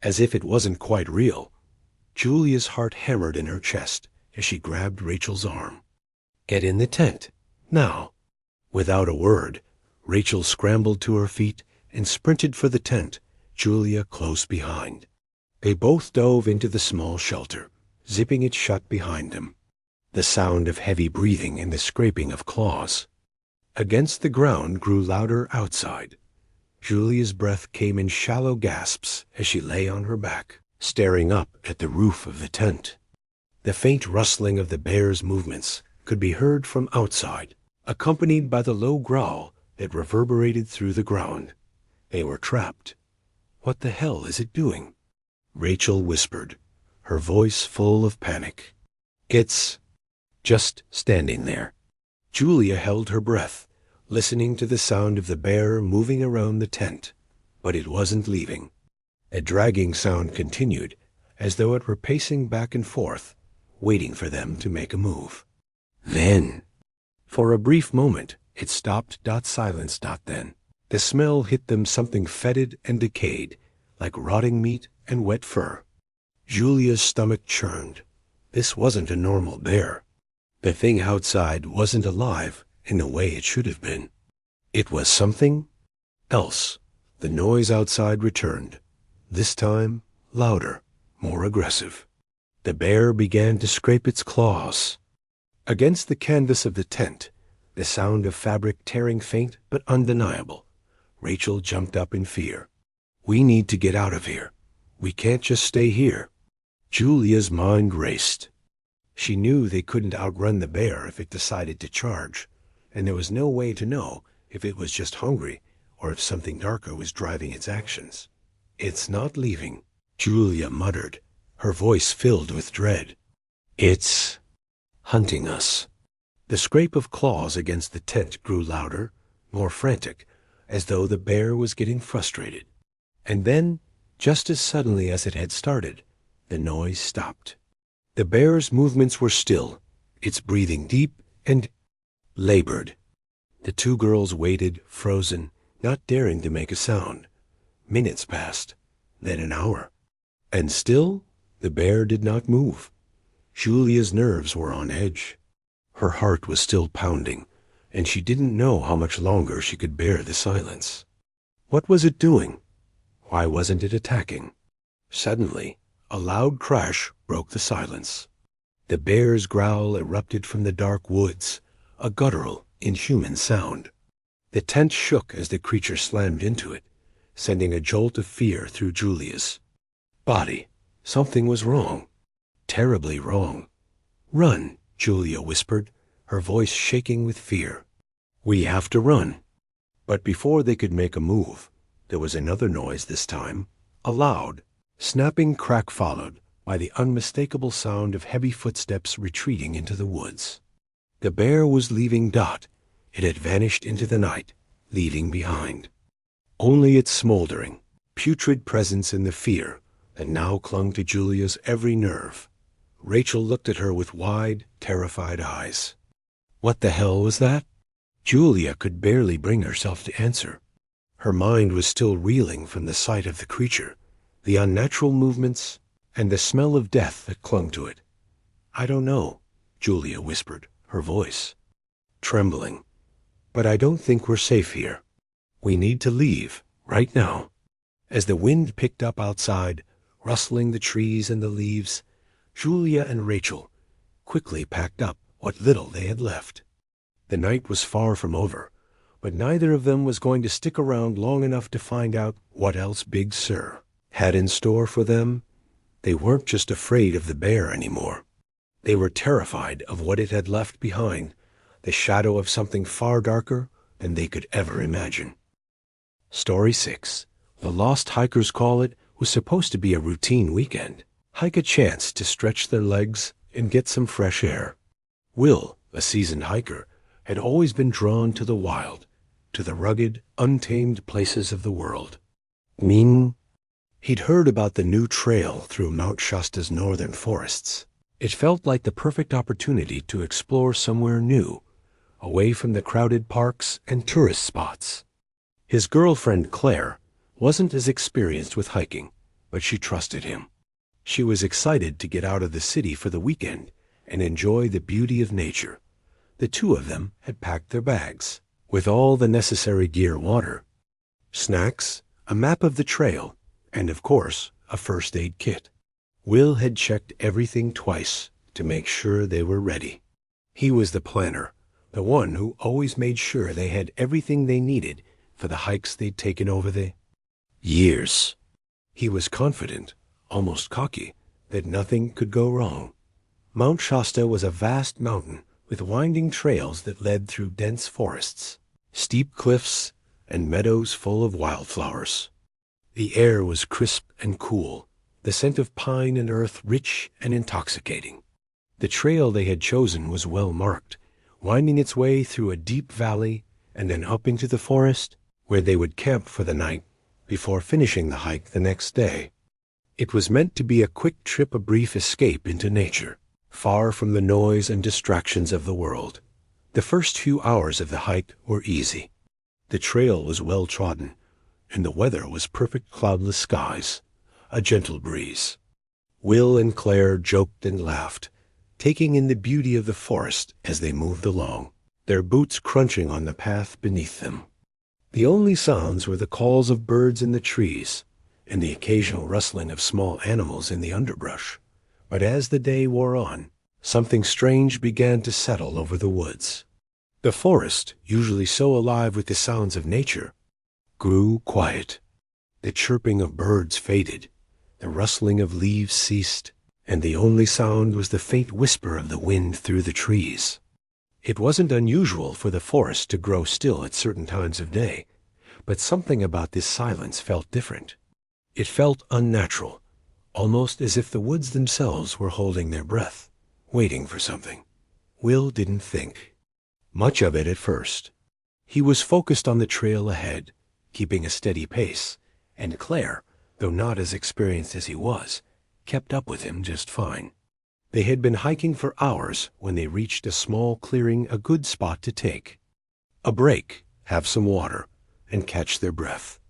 as if it wasn't quite real. Julia's heart hammered in her chest as she grabbed Rachel's arm. "Get in the tent, now." Without a word, Rachel scrambled to her feet and sprinted for the tent, Julia close behind. They both dove into the small shelter, zipping it shut behind them. The sound of heavy breathing and the scraping of claws against the ground grew louder outside. Julia's breath came in shallow gasps as she lay on her back, staring up at the roof of the tent. The faint rustling of the bear's movements could be heard from outside, accompanied by the low growl that reverberated through the ground. They were trapped. "What the hell is it doing?" Rachel whispered, her voice full of panic. "It's just standing there." Julia held her breath, listening to the sound of the bear moving around the tent, but it wasn't leaving. A dragging sound continued, as though it were pacing back and forth, waiting for them to make a move. Then, for a brief moment, it stopped. Silence. Then, the smell hit them, something fetid and decayed, like rotting meat and wet fur. Julia's stomach churned. This wasn't a normal bear. The thing outside wasn't alive in the way it should have been. It was something else. The noise outside returned, this time louder, more aggressive. The bear began to scrape its claws against the canvas of the tent, the sound of fabric tearing faint but undeniable. Rachel jumped up in fear. "We need to get out of here. We can't just stay here." Julia's mind raced. She knew they couldn't outrun the bear if it decided to charge, and there was no way to know if it was just hungry or if something darker was driving its actions. "It's not leaving," Julia muttered, her voice filled with dread. "It's hunting us." The scrape of claws against the tent grew louder, more frantic, as though the bear was getting frustrated. And then, just as suddenly as it had started, the noise stopped. The bear's movements were still, its breathing deep and labored. The two girls waited, frozen, not daring to make a sound. Minutes passed, then an hour. And still, the bear did not move. Julia's nerves were on edge. Her heart was still pounding, and she didn't know how much longer she could bear the silence. What was it doing? Why wasn't it attacking? Suddenly, a loud crash broke the silence. The bear's growl erupted from the dark woods, a guttural, inhuman sound. The tent shook as the creature slammed into it, sending a jolt of fear through Julia's body. Something was wrong. Terribly wrong. "Run," Julia whispered, her voice shaking with fear. "We have to run." But before they could make a move, there was another noise this time, a loud, snapping crack followed by the unmistakable sound of heavy footsteps retreating into the woods. The bear was leaving. It had vanished into the night, leaving behind only its smoldering, putrid presence and the fear that now clung to Julia's every nerve. Rachel looked at her with wide, terrified eyes. What the hell was that? Julia could barely bring herself to answer. Her mind was still reeling from the sight of the creature, the unnatural movements, and the smell of death that clung to it. "I don't know," Julia whispered, her voice trembling. "But I don't think we're safe here. We need to leave, right now." As the wind picked up outside, rustling the trees and the leaves, Julia and Rachel quickly packed up what little they had left. The night was far from over, but neither of them was going to stick around long enough to find out what else Big Sur had in store for them. They weren't just afraid of the bear anymore. They were terrified of what it had left behind, the shadow of something far darker than they could ever imagine. Story 6. The Lost Hikers Call It was supposed to be a routine weekend. Hike a chance to stretch their legs and get some fresh air. Will, a seasoned hiker, had always been drawn to the wild, to the rugged, untamed places of the world. He'd heard about the new trail through Mount Shasta's northern forests. It felt like the perfect opportunity to explore somewhere new, away from the crowded parks and tourist spots. His girlfriend, Claire, wasn't as experienced with hiking, but she trusted him. She was excited to get out of the city for the weekend and enjoy the beauty of nature. The two of them had packed their bags, with all the necessary gear: water, snacks, a map of the trail, and of course, a first aid kit. Will had checked everything twice to make sure they were ready. He was the planner, the one who always made sure they had everything they needed for the hikes they'd taken over the years. He was confident, almost cocky, that nothing could go wrong. Mount Shasta was a vast mountain with winding trails that led through dense forests, steep cliffs, and meadows full of wildflowers. The air was crisp and cool, the scent of pine and earth rich and intoxicating. The trail they had chosen was well marked, winding its way through a deep valley and then up into the forest, where they would camp for the night before finishing the hike the next day. It was meant to be a quick trip, a brief escape into nature, far from the noise and distractions of the world. The first few hours of the hike were easy. The trail was well trodden, and the weather was perfect: cloudless skies, a gentle breeze. Will and Claire joked and laughed, taking in the beauty of the forest as they moved along, their boots crunching on the path beneath them. The only sounds were the calls of birds in the trees and the occasional rustling of small animals in the underbrush. But as the day wore on, something strange began to settle over the woods. The forest, usually so alive with the sounds of nature, grew quiet. The chirping of birds faded, the rustling of leaves ceased, and the only sound was the faint whisper of the wind through the trees. It wasn't unusual for the forest to grow still at certain times of day, but something about this silence felt different. It felt unnatural, almost as if the woods themselves were holding their breath, waiting for something. Will didn't think much of it at first. He was focused on the trail ahead, keeping a steady pace, and Claire, though not as experienced as he was, kept up with him just fine. They had been hiking for hours when they reached a small clearing, a good spot to take a break, have some water, and catch their breath.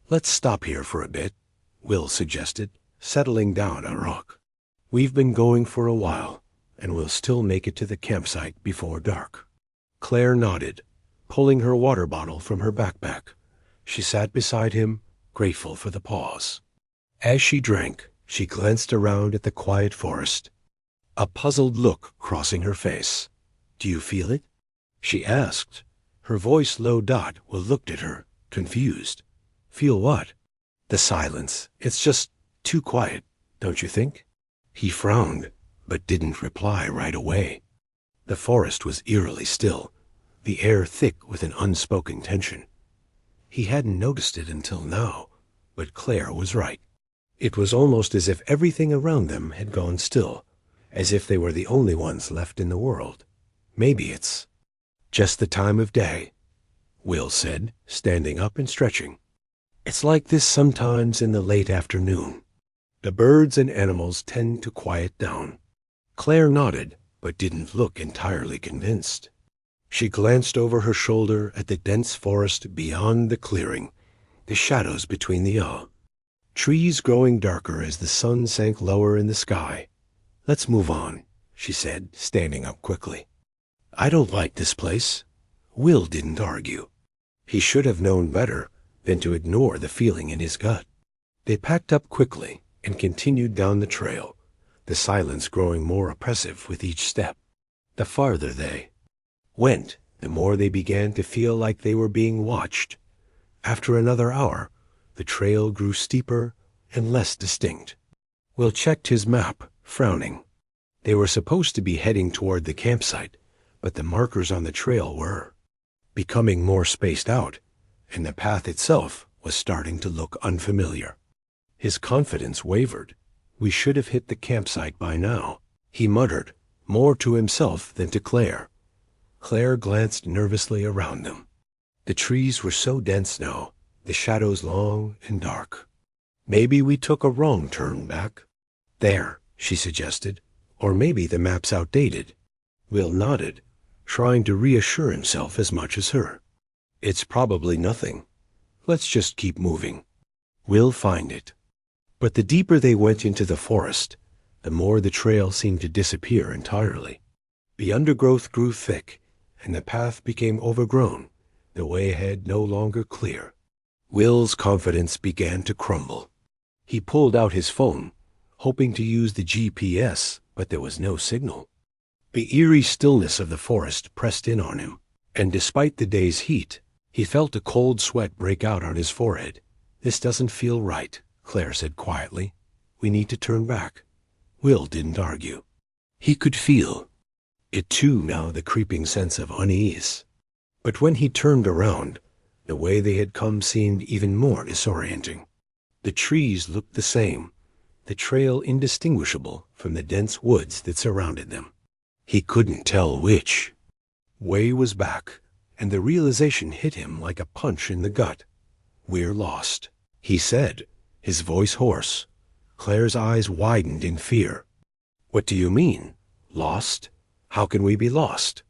"Let's stop here for a bit," Will suggested, settling down on a rock. "We've been going for a while, and we'll still make it to the campsite before dark." Claire nodded, pulling her water bottle from her backpack. She sat beside him, grateful for the pause. As she drank, she glanced around at the quiet forest, a puzzled look crossing her face. "Do you feel it?" she asked. Her voice low. Will looked at her, confused. "Feel what?" "The silence. It's just too quiet, don't you think?" He frowned, but didn't reply right away. The forest was eerily still, the air thick with an unspoken tension. He hadn't noticed it until now, but Claire was right. It was almost as if everything around them had gone still, as if they were the only ones left in the world. "Maybe it's just the time of day," Will said, standing up and stretching. "It's like this sometimes in the late afternoon. The birds and animals tend to quiet down." Claire nodded, but didn't look entirely convinced. She glanced over her shoulder at the dense forest beyond the clearing, the shadows between the trees growing darker as the sun sank lower in the sky. "Let's move on," she said, standing up quickly. "I don't like this place." Will didn't argue. He should have known better than to ignore the feeling in his gut. They packed up quickly and continued down the trail, the silence growing more oppressive with each step. The farther they went, the more they began to feel like they were being watched. After another hour, the trail grew steeper and less distinct. Will checked his map, frowning. They were supposed to be heading toward the campsite, but the markers on the trail were becoming more spaced out, and the path itself was starting to look unfamiliar. His confidence wavered. We should have hit the campsite by now, he muttered, more to himself than to Claire. Claire glanced nervously around them. The trees were so dense now, the shadows long and dark. Maybe we took a wrong turn back. There, she suggested. Or maybe the map's outdated. Will nodded, trying to reassure himself as much as her. It's probably nothing. Let's just keep moving. We'll find it. But the deeper they went into the forest, the more the trail seemed to disappear entirely. The undergrowth grew thick, and the path became overgrown, the way ahead no longer clear. Will's confidence began to crumble. He pulled out his phone, hoping to use the GPS, but there was no signal. The eerie stillness of the forest pressed in on him, and despite the day's heat, he felt a cold sweat break out on his forehead. This doesn't feel right, Claire said quietly. We need to turn back. Will didn't argue. He could feel it too now, the creeping sense of unease. But when he turned around, the way they had come seemed even more disorienting. The trees looked the same, the trail indistinguishable from the dense woods that surrounded them. He couldn't tell which way was back, and the realization hit him like a punch in the gut. We're lost, he said, his voice hoarse. Claire's eyes widened in fear. What do you mean? Lost? How can we be lost?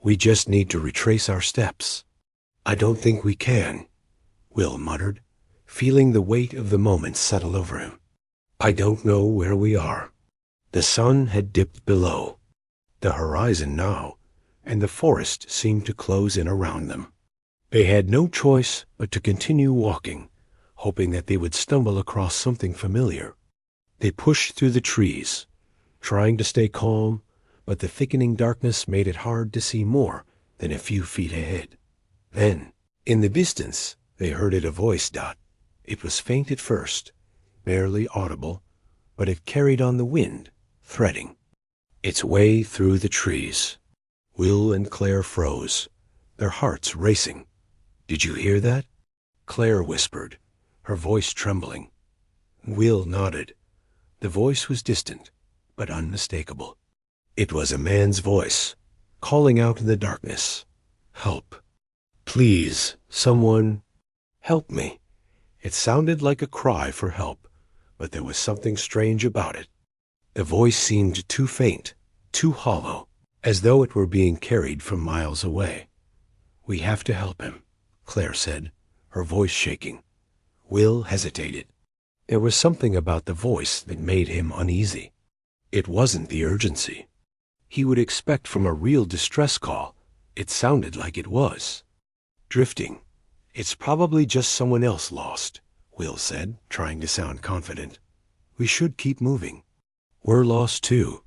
We just need to retrace our steps. I don't think we can, Will muttered, feeling the weight of the moment settle over him. I don't know where we are. The sun had dipped below the horizon now, and the forest seemed to close in around them. They had no choice but to continue walking, hoping that they would stumble across something familiar. They pushed through the trees, trying to stay calm, but the thickening darkness made it hard to see more than a few feet ahead. Then, in the distance, they heard a voice. It was faint at first, barely audible, but it carried on the wind, threading its way through the trees. Will and Claire froze, their hearts racing. Did you hear that? Claire whispered, her voice trembling. Will nodded. The voice was distant, but unmistakable. It was a man's voice, calling out in the darkness. Help. Please, someone, help me. It sounded like a cry for help, but there was something strange about it. The voice seemed too faint, too hollow, as though it were being carried from miles away. We have to help him, Claire said, her voice shaking. Will hesitated. There was something about the voice that made him uneasy. It wasn't the urgency he would expect from a real distress call. It sounded like it was drifting. It's probably just someone else lost, Will said, trying to sound confident. We should keep moving. We're lost too,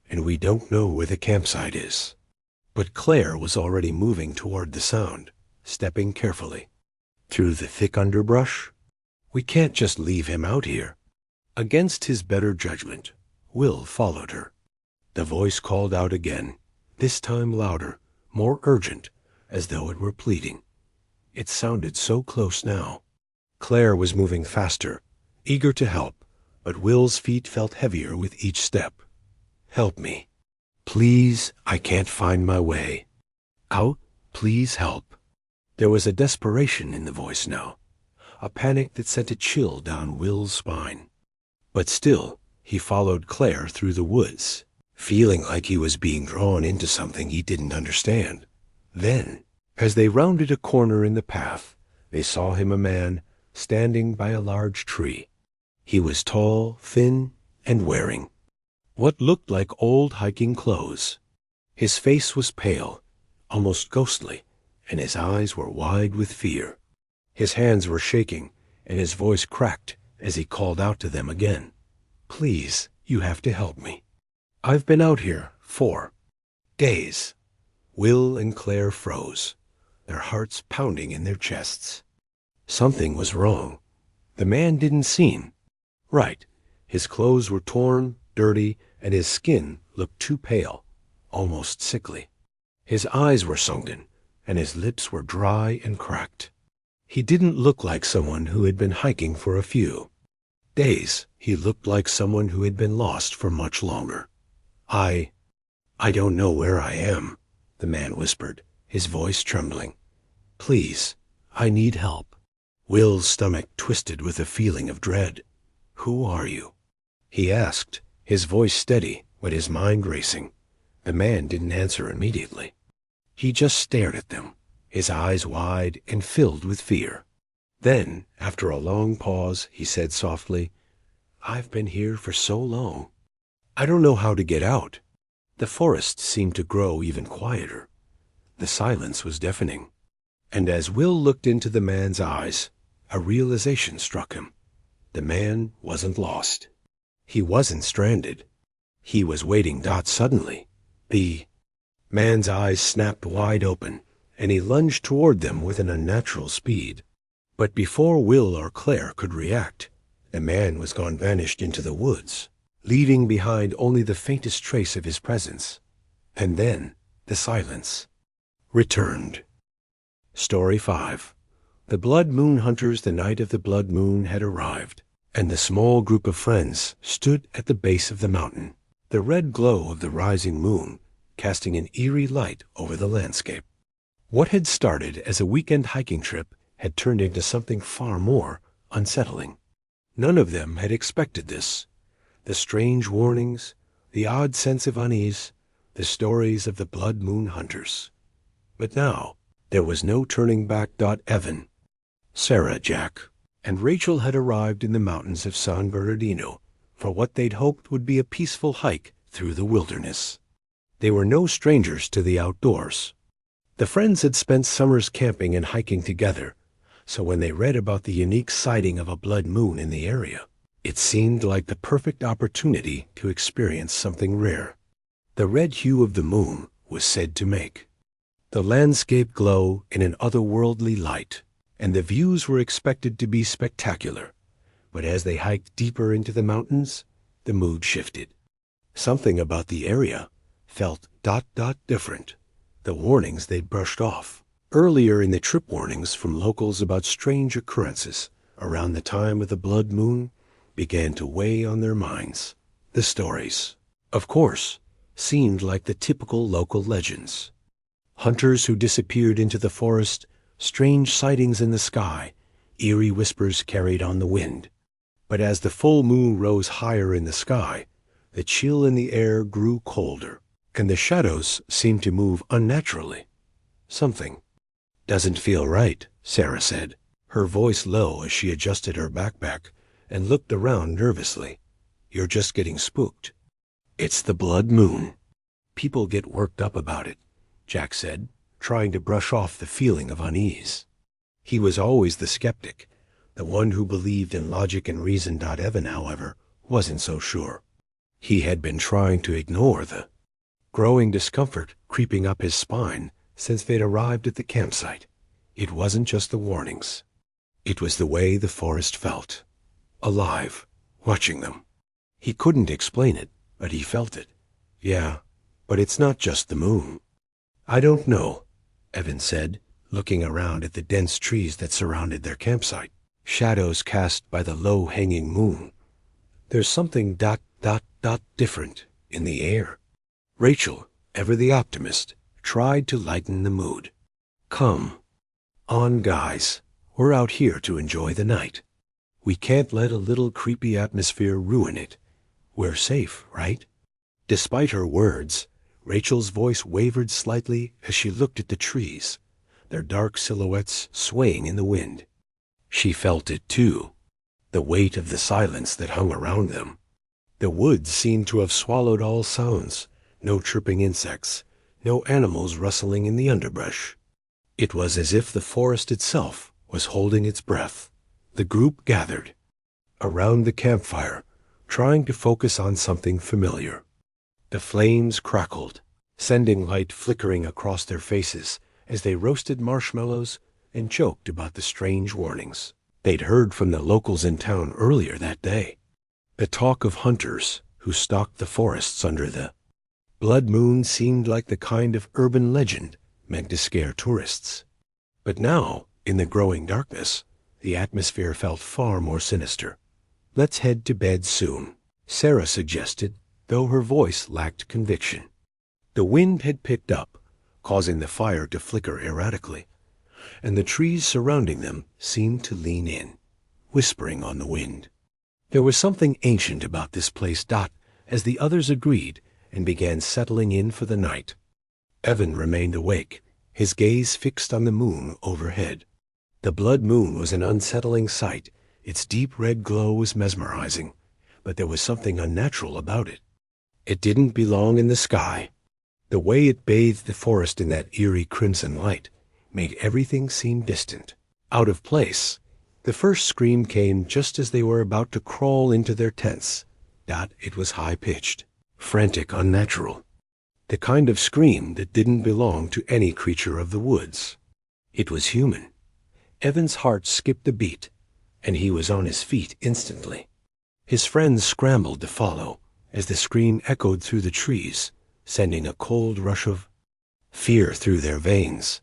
and we don't know where the campsite is. But Claire was already moving toward the sound, stepping carefully. Through the thick underbrush? We can't just leave him out here. Against his better judgment, Will followed her. The voice called out again, this time louder, more urgent, as though it were pleading. It sounded so close now. Claire was moving faster, eager to help, but Will's feet felt heavier with each step. Help me. Please, I can't find my way. Out, please help. There was a desperation in the voice now, a panic that sent a chill down Will's spine. But still, he followed Claire through the woods, feeling like he was being drawn into something he didn't understand. Then, as they rounded a corner in the path, they saw him, a man, standing by a large tree. He was tall, thin, and wearing what looked like old hiking clothes. His face was pale, almost ghostly, and his eyes were wide with fear. His hands were shaking, and his voice cracked as he called out to them again. Please, you have to help me. I've been out here 4 days. Will and Claire froze, their hearts pounding in their chests. Something was wrong. The man didn't seem right. His clothes were torn, dirty, and his skin looked too pale, almost sickly. His eyes were sunken, and his lips were dry and cracked. He didn't look like someone who had been hiking for a few days. He looked like someone who had been lost for much longer. I don't know where I am," the man whispered, his voice trembling. "Please, I need help." Will's stomach twisted with a feeling of dread. "Who are you?" he asked, his voice steady but his mind racing. The man didn't answer immediately. He just stared at them, his eyes wide and filled with fear. Then, after a long pause, he said softly, "I've been here for so long. I don't know how to get out." The forest seemed to grow even quieter. The silence was deafening. And as Will looked into the man's eyes, a realization struck him. The man wasn't lost. He wasn't stranded. He was waiting. Suddenly, the man's eyes snapped wide open, and he lunged toward them with an unnatural speed. But before Will or Claire could react, the man was gone, vanished into the woods, leaving behind only the faintest trace of his presence. And then the silence returned. Story 5. The Blood Moon Hunters. The night of the blood moon had arrived, and the small group of friends stood at the base of the mountain, the red glow of the rising moon casting an eerie light over the landscape. What had started as a weekend hiking trip had turned into something far more unsettling. None of them had expected this. The strange warnings, the odd sense of unease, the stories of the Blood Moon Hunters. But now there was no turning back. Evan, Sarah, Jack, and Rachel had arrived in the mountains of San Bernardino for what they'd hoped would be a peaceful hike through the wilderness. They were no strangers to the outdoors. The friends had spent summers camping and hiking together, so when they read about the unique sighting of a blood moon in the area, it seemed like the perfect opportunity to experience something rare. The red hue of the moon was said to make the landscape glow in an otherworldly light, and the views were expected to be spectacular. But as they hiked deeper into the mountains, the mood shifted. Something about the area felt different. The warnings they'd brushed off earlier in the trip, warnings from locals about strange occurrences around the time of the blood moon, began to weigh on their minds. The stories, of course, seemed like the typical local legends. Hunters who disappeared into the forest, strange sightings in the sky, eerie whispers carried on the wind. But as the full moon rose higher in the sky, the chill in the air grew colder, and the shadows seemed to move unnaturally. "Something doesn't feel right," Sarah said, her voice low as she adjusted her backpack and looked around nervously. "You're just getting spooked." "It's the blood moon. People get worked up about it," Jack said, trying to brush off the feeling of unease. He was always the skeptic, the one who believed in logic and reason. Evan, however, wasn't so sure. He had been trying to ignore the growing discomfort creeping up his spine since they'd arrived at the campsite. It wasn't just the warnings. It was the way the forest felt, alive, watching them. He couldn't explain it, but he felt it. "Yeah, but it's not just the moon." "I don't know," Evan said, looking around at the dense trees that surrounded their campsite, shadows cast by the low-hanging moon. "There's something different in the air." Rachel, ever the optimist, tried to lighten the mood. "Come on, guys. We're out here to enjoy the night. We can't let a little creepy atmosphere ruin it. We're safe, right?" Despite her words, Rachel's voice wavered slightly as she looked at the trees, their dark silhouettes swaying in the wind. She felt it too, the weight of the silence that hung around them. The woods seemed to have swallowed all sounds, no chirping insects, no animals rustling in the underbrush. It was as if the forest itself was holding its breath. The group gathered around the campfire, trying to focus on something familiar. The flames crackled, sending light flickering across their faces as they roasted marshmallows and joked about the strange warnings they'd heard from the locals in town earlier that day. The talk of hunters who stalked the forests under the blood moon seemed like the kind of urban legend meant to scare tourists. But now, in the growing darkness, the atmosphere felt far more sinister. "Let's head to bed soon," Sarah suggested, though her voice lacked conviction. The wind had picked up, causing the fire to flicker erratically, and the trees surrounding them seemed to lean in, whispering on the wind. There was something ancient about this place, as the others agreed and began settling in for the night. Evan remained awake, his gaze fixed on the moon overhead. The blood moon was an unsettling sight. Its deep red glow was mesmerizing, but there was something unnatural about it. It didn't belong in the sky. The way it bathed the forest in that eerie crimson light made everything seem distant, out of place. The first scream came just as they were about to crawl into their tents. It was high-pitched, frantic, unnatural. The kind of scream that didn't belong to any creature of the woods. It was human. Evan's heart skipped a beat, and he was on his feet instantly. His friends scrambled to follow as the scream echoed through the trees, sending a cold rush of fear through their veins.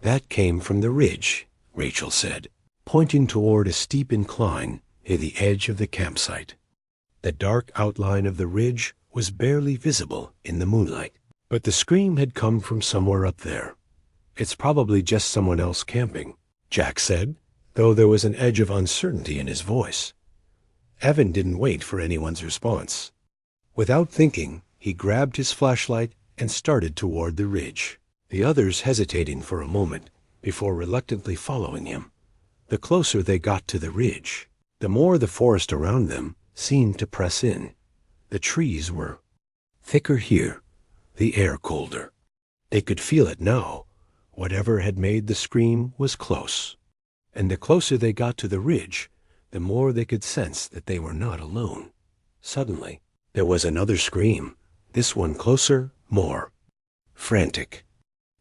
"That came from the ridge," Rachel said, pointing toward a steep incline near the edge of the campsite. The dark outline of the ridge was barely visible in the moonlight, but the scream had come from somewhere up there. "It's probably just someone else camping," Jack said, though there was an edge of uncertainty in his voice. Evan didn't wait for anyone's response. Without thinking, he grabbed his flashlight and started toward the ridge, the others hesitating for a moment before reluctantly following him. The closer they got to the ridge, the more the forest around them seemed to press in. The trees were thicker here, the air colder. They could feel it now. Whatever had made the scream was close. And the closer they got to the ridge, the more they could sense that they were not alone. Suddenly, there was another scream, this one closer, more frantic.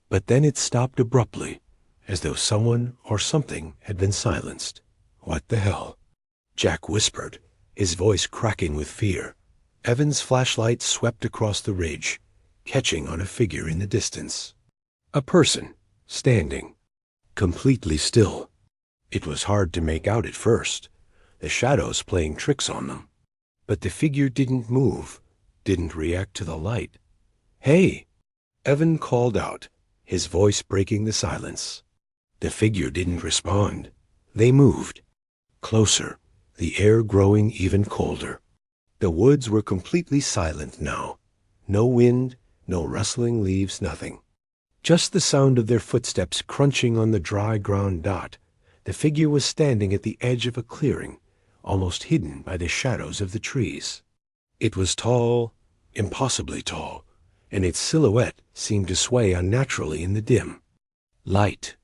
But then it stopped abruptly, as though someone or something had been silenced. "What the hell?" Jack whispered, his voice cracking with fear. Evan's flashlight swept across the ridge, catching on a figure in the distance. A person, standing, completely still. It was hard to make out at first, the shadows playing tricks on them. But the figure didn't move, didn't react to the light. "Hey!" Evan called out, his voice breaking the silence. The figure didn't respond. They moved. Closer, the air growing even colder. The woods were completely silent now. No wind, no rustling leaves, nothing. Just the sound of their footsteps crunching on the dry ground. The figure was standing at the edge of a clearing, almost hidden by the shadows of the trees. It was tall, impossibly tall, and its silhouette seemed to sway unnaturally in the dim light.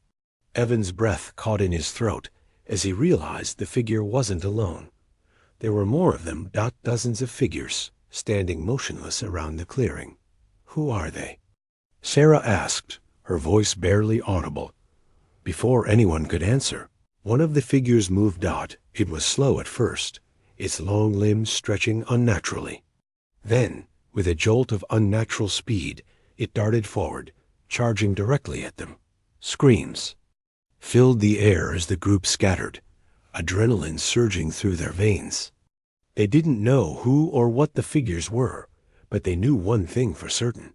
Evan's breath caught in his throat as he realized the figure wasn't alone. There were more of them, dozens of figures, standing motionless around the clearing. "Who are they?" Sarah asked, her voice barely audible. Before anyone could answer, one of the figures moved out. It was slow at first, its long limbs stretching unnaturally. Then, with a jolt of unnatural speed, it darted forward, charging directly at them. Screams filled the air as the group scattered, adrenaline surging through their veins. They didn't know who or what the figures were, but they knew one thing for certain.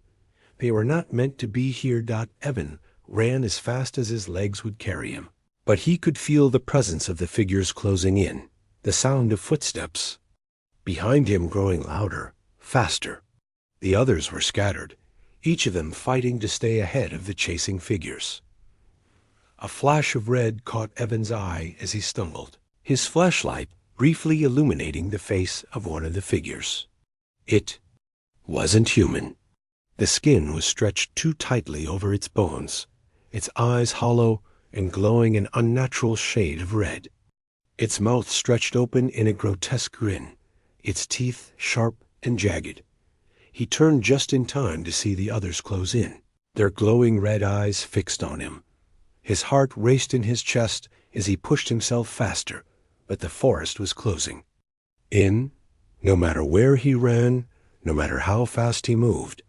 They were not meant to be here. Evan ran as fast as his legs would carry him, but he could feel the presence of the figures closing in, the sound of footsteps behind him growing louder, faster. The others were scattered, each of them fighting to stay ahead of the chasing figures. A flash of red caught Evan's eye as he stumbled, his flashlight briefly illuminating the face of one of the figures. It wasn't human. The skin was stretched too tightly over its bones, its eyes hollow and glowing an unnatural shade of red. Its mouth stretched open in a grotesque grin, its teeth sharp and jagged. He turned just in time to see the others close in, their glowing red eyes fixed on him. His heart raced in his chest as he pushed himself faster, but the forest was closing in. No matter where he ran, no matter how fast he moved,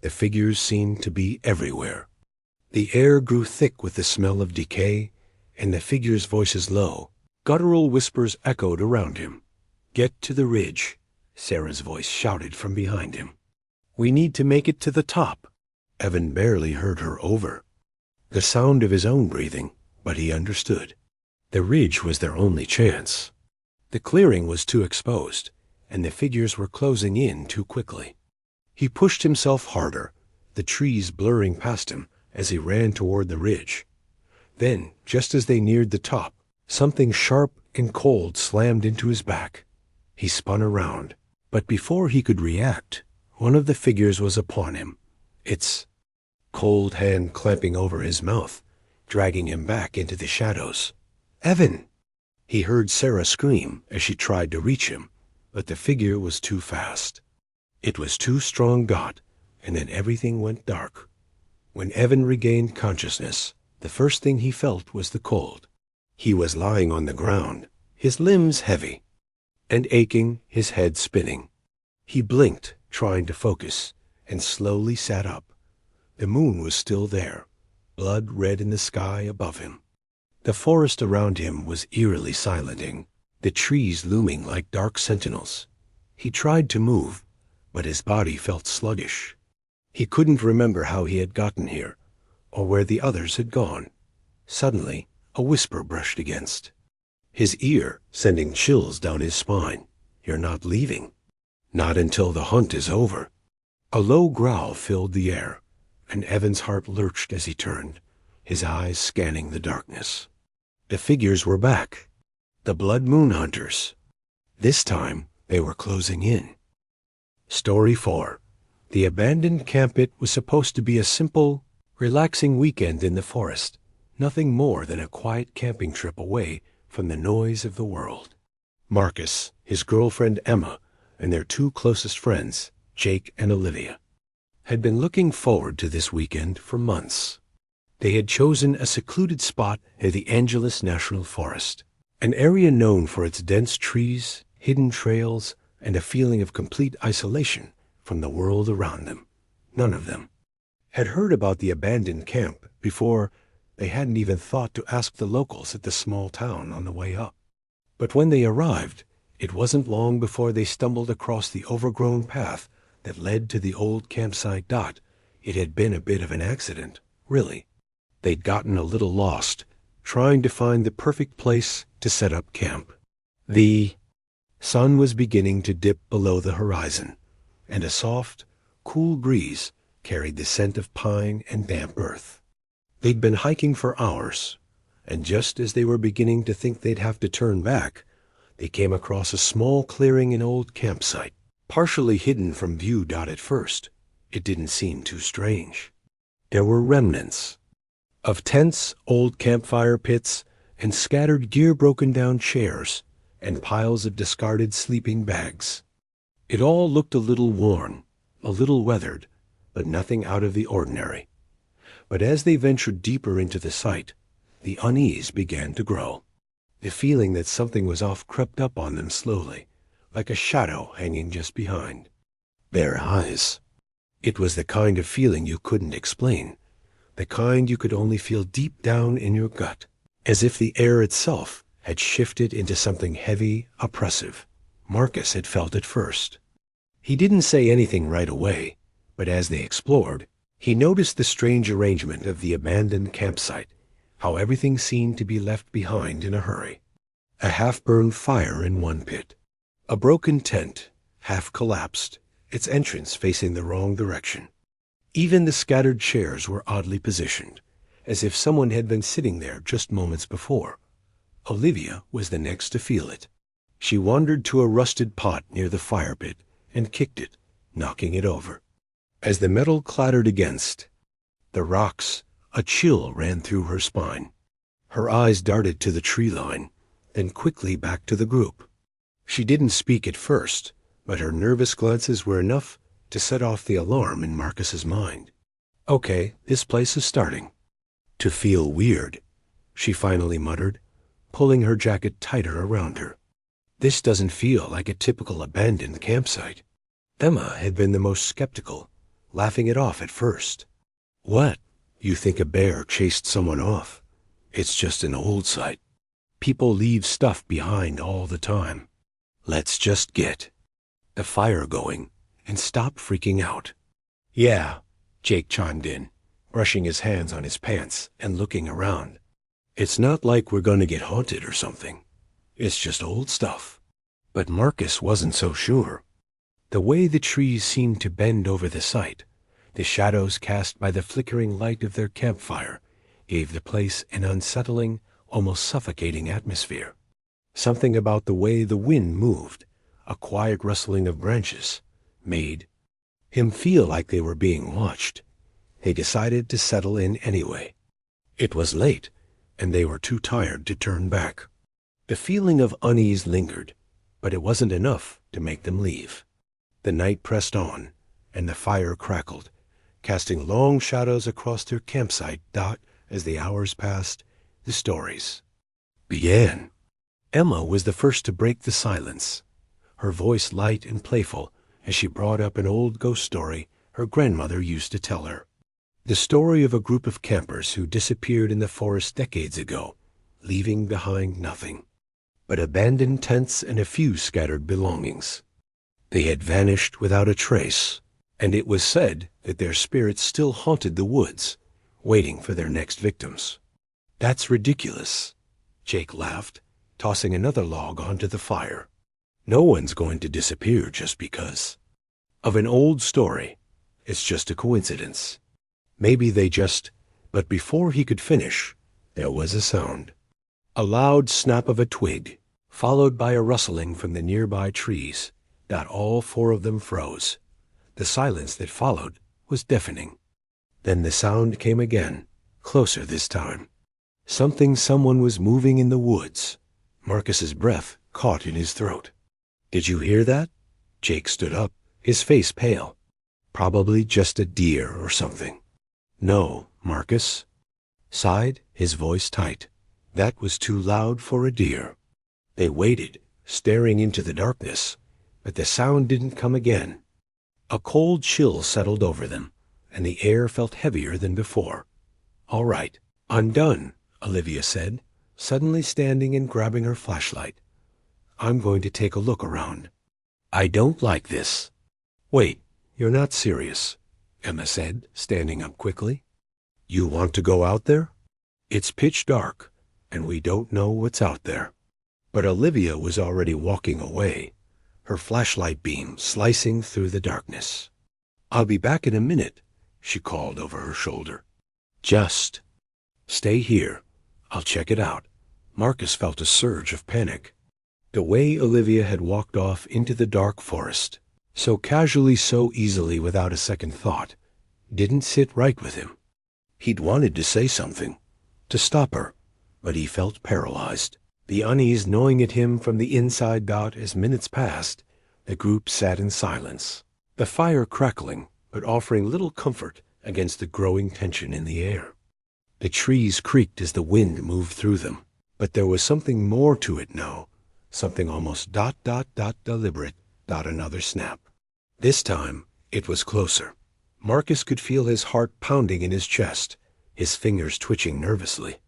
the figures seemed to be everywhere. The air grew thick with the smell of decay, and the figures' voices low. Guttural whispers echoed around him. "Get to the ridge," Sarah's voice shouted from behind him. "We need to make it to the top." Evan barely heard her over the sound of his own breathing, but he understood. The ridge was their only chance. The clearing was too exposed, and the figures were closing in too quickly. He pushed himself harder, the trees blurring past him as he ran toward the ridge. Then, just as they neared the top, something sharp and cold slammed into his back. He spun around, but before he could react, one of the figures was upon him, its cold hand clamping over his mouth, dragging him back into the shadows. "Evan!" He heard Sarah scream as she tried to reach him, but the figure was too fast. It was too strong-got, and then everything went dark. When Evan regained consciousness, the first thing he felt was the cold. He was lying on the ground, his limbs heavy and aching, his head spinning. He blinked, trying to focus, and slowly sat up. The moon was still there, blood red in the sky above him. The forest around him was eerily silencing, the trees looming like dark sentinels. He tried to move, but his body felt sluggish. He couldn't remember how he had gotten here, or where the others had gone. Suddenly, a whisper brushed against his ear, sending chills down his spine. "You're not leaving. Not until the hunt is over." A low growl filled the air, and Evan's heart lurched as he turned, his eyes scanning the darkness. The figures were back. The Blood Moon Hunters. This time, they were closing in. Story 4. The abandoned camp pit was supposed to be a simple, relaxing weekend in the forest, nothing more than a quiet camping trip away from the noise of the world. Marcus, his girlfriend Emma, and their two closest friends, Jake and Olivia, had been looking forward to this weekend for months. They had chosen a secluded spot near the Angeles National Forest, an area known for its dense trees, hidden trails, and a feeling of complete isolation from the world around them. None of them had heard about the abandoned camp before. They hadn't even thought to ask the locals at the small town on the way up. But when they arrived, it wasn't long before they stumbled across the overgrown path that led to the old campsite. It had been a bit of an accident, really. They'd gotten a little lost, trying to find the perfect place to set up camp. The sun was beginning to dip below the horizon, and a soft, cool breeze carried the scent of pine and damp earth. They'd been hiking for hours, and just as they were beginning to think they'd have to turn back, they came across a small clearing in old campsite, partially hidden from view. At first, it didn't seem too strange. There were remnants of tents, old campfire pits, and scattered gear-broken-down chairs, and piles of discarded sleeping bags. It all looked a little worn, a little weathered, but nothing out of the ordinary. But as they ventured deeper into the site, the unease began to grow. The feeling that something was off crept up on them slowly, like a shadow hanging just behind their eyes. It was the kind of feeling you couldn't explain, the kind you could only feel deep down in your gut, as if the air itself had shifted into something heavy, oppressive. Marcus had felt it first. He didn't say anything right away, but as they explored, he noticed the strange arrangement of the abandoned campsite, how everything seemed to be left behind in a hurry. A half-burned fire in one pit, a broken tent, half collapsed, its entrance facing the wrong direction. Even the scattered chairs were oddly positioned, as if someone had been sitting there just moments before. Olivia was the next to feel it. She wandered to a rusted pot near the fire pit and kicked it, knocking it over. As the metal clattered against the rocks, a chill ran through her spine. Her eyes darted to the tree line, then quickly back to the group. She didn't speak at first, but her nervous glances were enough to set off the alarm in Marcus's mind. Okay, this place is starting to feel weird, she finally muttered, pulling her jacket tighter around her. This doesn't feel like a typical abandoned campsite. Emma had been the most skeptical, laughing it off at first. What? You think a bear chased someone off? It's just an old site. People leave stuff behind all the time. Let's just get the fire going and stop freaking out. Yeah, Jake chimed in, brushing his hands on his pants and looking around. It's not like we're going to get haunted or something. It's just old stuff. But Marcus wasn't so sure. The way the trees seemed to bend over the site, the shadows cast by the flickering light of their campfire, gave the place an unsettling, almost suffocating atmosphere. Something about the way the wind moved, a quiet rustling of branches, made him feel like they were being watched. They decided to settle in anyway. It was late, and they were too tired to turn back. The feeling of unease lingered, but it wasn't enough to make them leave. The night pressed on, and the fire crackled, casting long shadows across their campsite. As the hours passed, the stories began. Emma was the first to break the silence, her voice light and playful as she brought up an old ghost story her grandmother used to tell her. The story of a group of campers who disappeared in the forest decades ago, leaving behind nothing but abandoned tents and a few scattered belongings. They had vanished without a trace, and it was said that their spirits still haunted the woods, waiting for their next victims. That's ridiculous, Jake laughed, tossing another log onto the fire. No one's going to disappear just because of an old story. It's just a coincidence. Maybe they just... But before he could finish, there was a sound. A loud snap of a twig, followed by a rustling from the nearby trees. All four of them froze. The silence that followed was deafening. Then the sound came again, closer this time. Someone was moving in the woods. Marcus's breath caught in his throat. Did you hear that? Jake stood up, his face pale. Probably just a deer or something. No, Marcus sighed, his voice tight. That was too loud for a deer. They waited, staring into the darkness, but the sound didn't come again. A cold chill settled over them, and the air felt heavier than before. All right, I'm done, Olivia said, suddenly standing and grabbing her flashlight. I'm going to take a look around. I don't like this. Wait, you're not serious, Emma said, standing up quickly. You want to go out there? It's pitch dark, and we don't know what's out there. But Olivia was already walking away, her flashlight beam slicing through the darkness. I'll be back in a minute, she called over her shoulder. Just stay here. I'll check it out. Marcus felt a surge of panic. The way Olivia had walked off into the dark forest, so casually, so easily, without a second thought, didn't sit right with him. He'd wanted to say something, to stop her, but he felt paralyzed. The unease gnawing at him from the inside out. As minutes passed, the group sat in silence, the fire crackling, but offering little comfort against the growing tension in the air. The trees creaked as the wind moved through them, but there was something more to it now, something almost deliberate. Another snap. This time, it was closer. Marcus could feel his heart pounding in his chest, his fingers twitching nervously,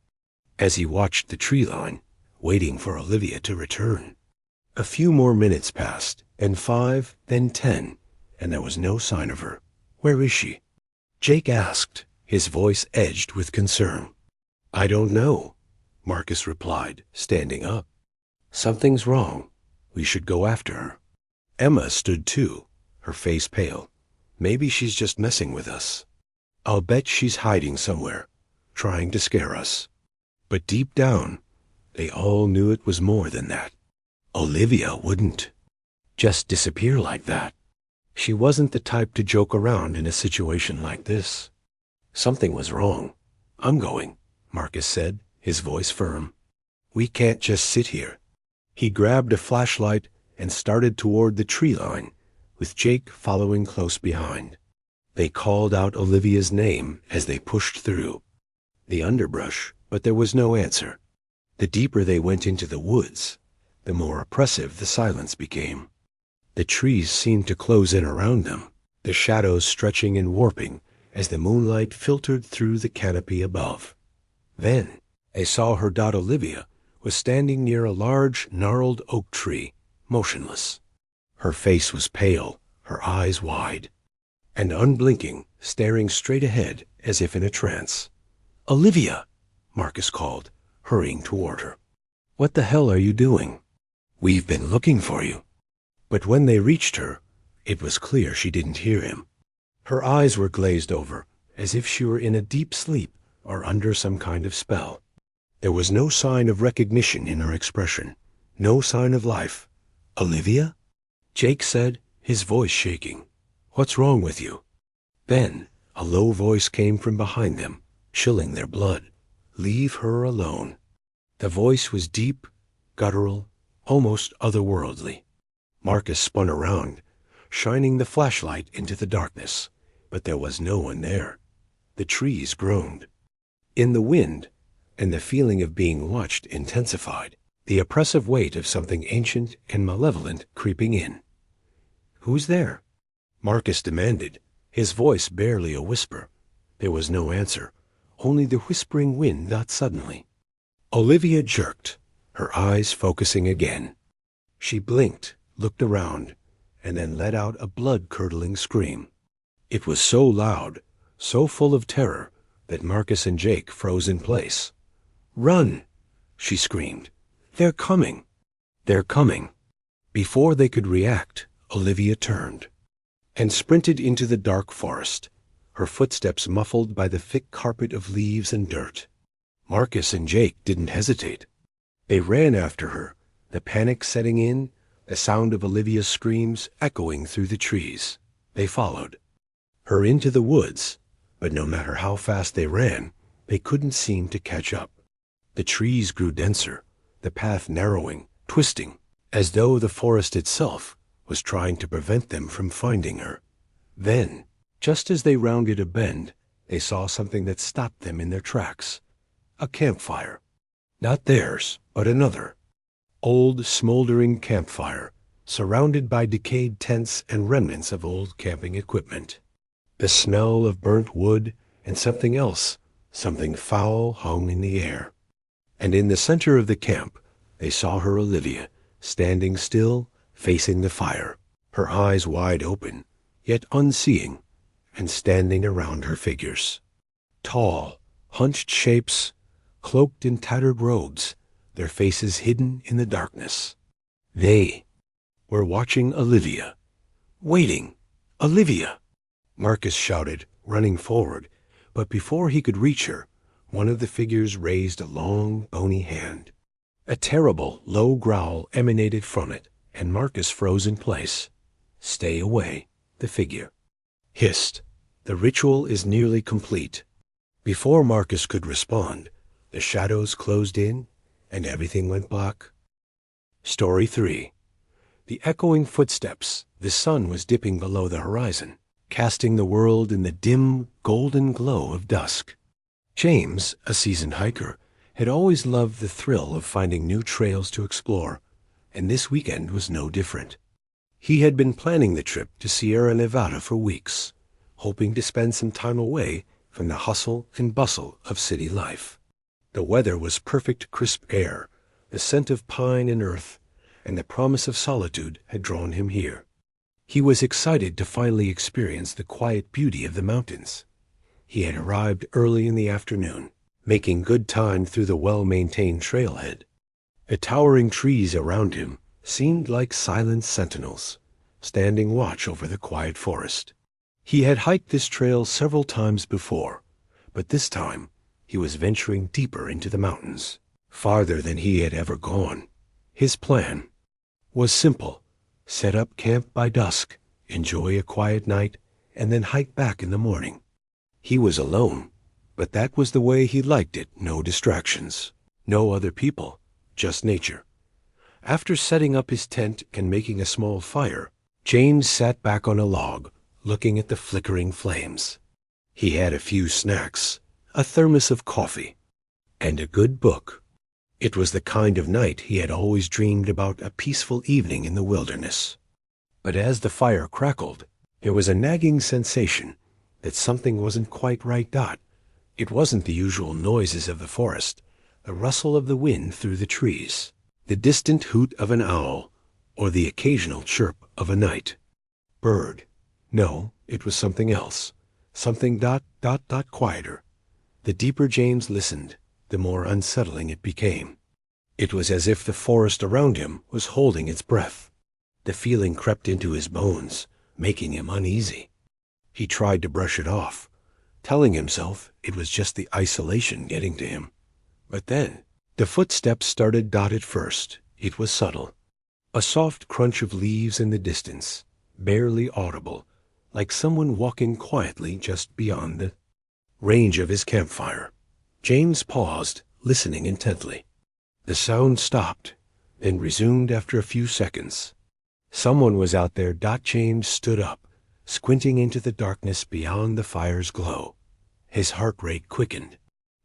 as he watched the tree line, waiting for Olivia to return. A few more minutes passed, and 5, then 10, and there was no sign of her. Where is she? Jake asked, his voice edged with concern. I don't know, Marcus replied, standing up. Something's wrong. We should go after her. Emma stood too, her face pale. Maybe she's just messing with us. I'll bet she's hiding somewhere, trying to scare us. But deep down, they all knew it was more than that. Olivia wouldn't just disappear like that. She wasn't the type to joke around in a situation like this. Something was wrong. I'm going, Marcus said, his voice firm. We can't just sit here. He grabbed a flashlight and started toward the tree line, with Jake following close behind. They called out Olivia's name as they pushed through the underbrush, but there was no answer. The deeper they went into the woods, the more oppressive the silence became. The trees seemed to close in around them, the shadows stretching and warping as the moonlight filtered through the canopy above. Then they saw her dot Olivia was standing near a large, gnarled oak tree, motionless. Her face was pale, her eyes wide, and unblinking, staring straight ahead as if in a trance. "Olivia!" Marcus called, hurrying toward her. "What the hell are you doing? We've been looking for you." But when they reached her, it was clear she didn't hear him. Her eyes were glazed over, as if she were in a deep sleep or under some kind of spell. There was no sign of recognition in her expression, no sign of life. "Olivia?" Jake said, his voice shaking. "What's wrong with you?" Then a low voice came from behind them, chilling their blood. "Leave her alone." The voice was deep, guttural, almost otherworldly. Marcus spun around, shining the flashlight into the darkness, but there was no one there. The trees groaned in the wind, and the feeling of being watched intensified, the oppressive weight of something ancient and malevolent creeping in. "Who's there?" Marcus demanded, his voice barely a whisper. There was no answer, only the whispering wind not suddenly. Olivia jerked, her eyes focusing again. She blinked, looked around, and then let out a blood-curdling scream. It was so loud, so full of terror, that Marcus and Jake froze in place. "Run!" she screamed. "They're coming! They're coming!" Before they could react, Olivia turned and sprinted into the dark forest, her footsteps muffled by the thick carpet of leaves and dirt. Marcus and Jake didn't hesitate. They ran after her, the panic setting in, the sound of Olivia's screams echoing through the trees. They followed her into the woods, but no matter how fast they ran, they couldn't seem to catch up. The trees grew denser, the path narrowing, twisting, as though the forest itself was trying to prevent them from finding her. Then, just as they rounded a bend, they saw something that stopped them in their tracks. A campfire. Not theirs, but another. Old, smoldering campfire, surrounded by decayed tents and remnants of old camping equipment. The smell of burnt wood and something else, something foul, hung in the air. And in the center of the camp, they saw her Olivia, standing still, facing the fire, her eyes wide open, yet unseeing, and standing around her figures. Tall, hunched shapes, cloaked in tattered robes, their faces hidden in the darkness. They were watching Olivia. Waiting. "Olivia!" Marcus shouted, running forward, but before he could reach her, one of the figures raised a long, bony hand. A terrible, low growl emanated from it, and Marcus froze in place. "Stay away," the figure hissed. "The ritual is nearly complete." Before Marcus could respond, the shadows closed in, and everything went black. Story 3. The echoing footsteps. The sun was dipping below the horizon, casting the world in the dim, golden glow of dusk. James, a seasoned hiker, had always loved the thrill of finding new trails to explore, and this weekend was no different. He had been planning the trip to Sierra Nevada for weeks, hoping to spend some time away from the hustle and bustle of city life. The weather was perfect crisp air, the scent of pine and earth, and the promise of solitude had drawn him here. He was excited to finally experience the quiet beauty of the mountains. He had arrived early in the afternoon, making good time through the well-maintained trailhead. The towering trees around him seemed like silent sentinels, standing watch over the quiet forest. He had hiked this trail several times before, but this time he was venturing deeper into the mountains, farther than he had ever gone. His plan was simple: set up camp by dusk, enjoy a quiet night, and then hike back in the morning. He was alone, but that was the way he liked it. No distractions, no other people, just nature. After setting up his tent and making a small fire, James sat back on a log, looking at the flickering flames. He had a few snacks, a thermos of coffee, and a good book. It was the kind of night he had always dreamed about, a peaceful evening in the wilderness. But as the fire crackled, there was a nagging sensation that something wasn't quite right. It wasn't the usual noises of the forest, the rustle of the wind through the trees, the distant hoot of an owl, or the occasional chirp of a night bird. No, it was something else, something quieter. The deeper James listened, the more unsettling it became. It was as if the forest around him was holding its breath. The feeling crept into his bones, making him uneasy. He tried to brush it off, telling himself it was just the isolation getting to him. But then, the footsteps started. At first, it was subtle. A soft crunch of leaves in the distance, barely audible, like someone walking quietly just beyond the range of his campfire. James paused, listening intently. The sound stopped, then resumed after a few seconds. Someone was out there. James stood up, squinting into the darkness beyond the fire's glow. His heart rate quickened.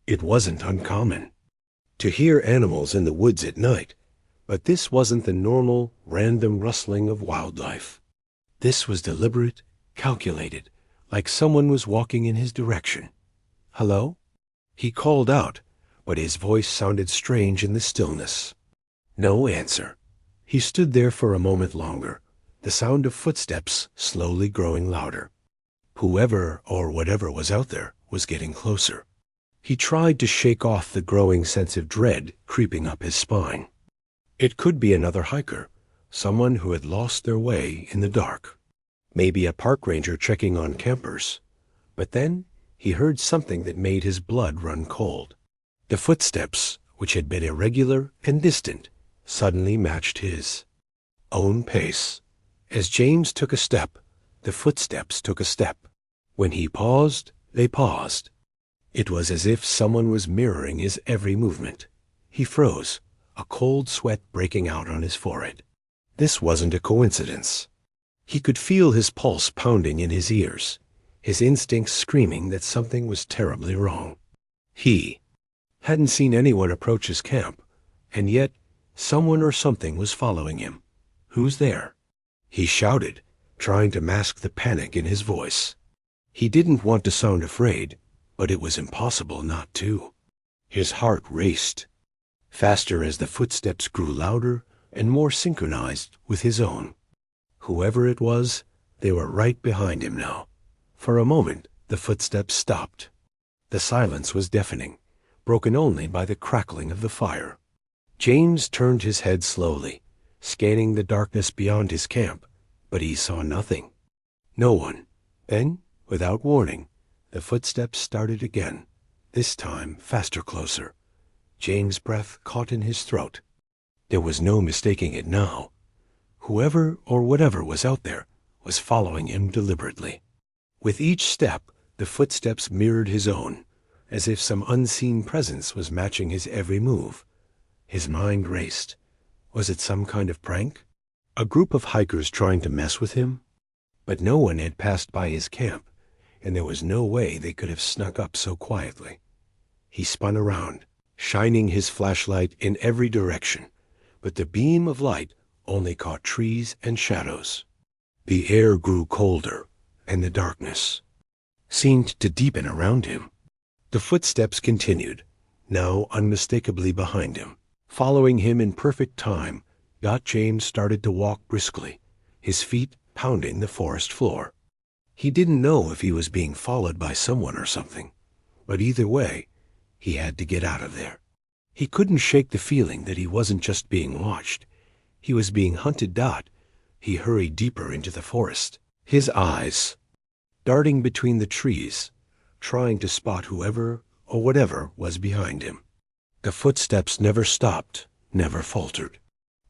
It wasn't uncommon to hear animals in the woods at night, but this wasn't the normal, random rustling of wildlife. This was deliberate, calculated, like someone was walking in his direction. "Hello?" He called out, but his voice sounded strange in the stillness. No answer. He stood there for a moment longer, the sound of footsteps slowly growing louder. Whoever or whatever was out there was getting closer. He tried to shake off the growing sense of dread creeping up his spine. It could be another hiker, someone who had lost their way in the dark. Maybe a park ranger checking on campers. But then he heard something that made his blood run cold. The footsteps, which had been irregular and distant, suddenly matched his own pace. As James took a step, the footsteps took a step. When he paused, they paused. It was as if someone was mirroring his every movement. He froze, a cold sweat breaking out on his forehead. This wasn't a coincidence. He could feel his pulse pounding in his ears, his instincts screaming that something was terribly wrong. He hadn't seen anyone approach his camp, and yet someone or something was following him. "Who's there?" He shouted, trying to mask the panic in his voice. He didn't want to sound afraid, but it was impossible not to. His heart raced, faster as the footsteps grew louder and more synchronized with his own. Whoever it was, they were right behind him now. For a moment, the footsteps stopped. The silence was deafening, broken only by the crackling of the fire. James turned his head slowly, scanning the darkness beyond his camp, but he saw nothing. No one. Then, without warning, the footsteps started again, this time faster, closer. James' breath caught in his throat. There was no mistaking it now. Whoever or whatever was out there was following him deliberately. With each step, the footsteps mirrored his own, as if some unseen presence was matching his every move. His mind raced. Was it some kind of prank? A group of hikers trying to mess with him? But no one had passed by his camp, and there was no way they could have snuck up so quietly. He spun around, shining his flashlight in every direction, but the beam of light only caught trees and shadows. The air grew colder, and the darkness seemed to deepen around him. The footsteps continued, now unmistakably behind him. Following him in perfect time, James started to walk briskly, his feet pounding the forest floor. He didn't know if he was being followed by someone or something, but either way, he had to get out of there. He couldn't shake the feeling that he wasn't just being watched. He was being hunted. He hurried deeper into the forest, his eyes darting between the trees, trying to spot whoever or whatever was behind him. The footsteps never stopped, never faltered.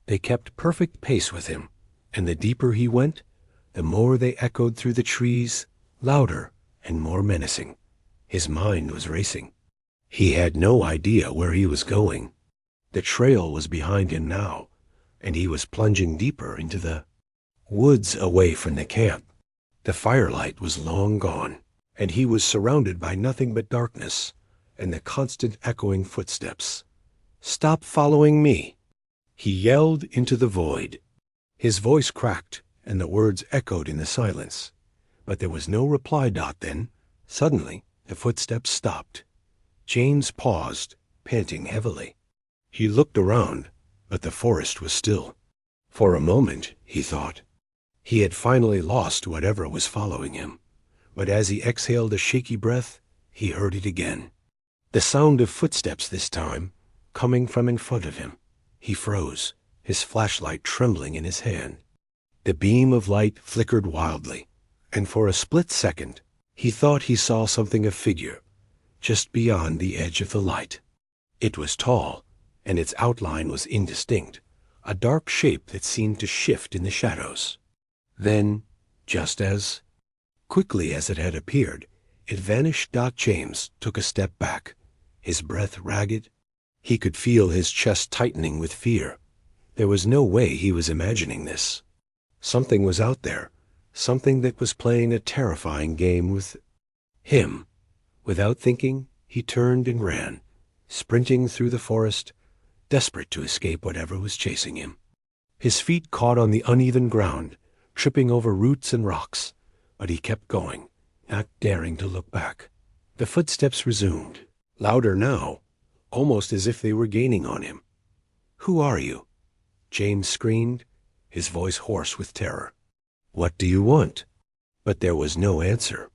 They kept perfect pace with him, and the deeper he went, the more they echoed through the trees, louder and more menacing. His mind was racing. He had no idea where he was going. The trail was behind him now, and he was plunging deeper into the woods away from the camp. The firelight was long gone, and he was surrounded by nothing but darkness and the constant echoing footsteps. "Stop following me!" he yelled into the void. His voice cracked, and the words echoed in the silence. But there was no reply. Then, suddenly, the footsteps stopped. James paused, panting heavily. He looked around, but the forest was still. For a moment, he thought, he had finally lost whatever was following him. But as he exhaled a shaky breath, he heard it again. The sound of footsteps this time, coming from in front of him. He froze, his flashlight trembling in his hand. The beam of light flickered wildly, and for a split second, he thought he saw something, a figure, just beyond the edge of the light. It was tall, and its outline was indistinct, a dark shape that seemed to shift in the shadows. Then, just as quickly as it had appeared, it vanished. James took a step back, his breath ragged. He could feel his chest tightening with fear. There was no way he was imagining this. Something was out there, something that was playing a terrifying game with him. Without thinking, he turned and ran, sprinting through the forest, desperate to escape whatever was chasing him. His feet caught on the uneven ground, tripping over roots and rocks, but he kept going, not daring to look back. The footsteps resumed, louder now, almost as if they were gaining on him. "Who are you?" James screamed, his voice hoarse with terror. "What do you want?" But there was no answer.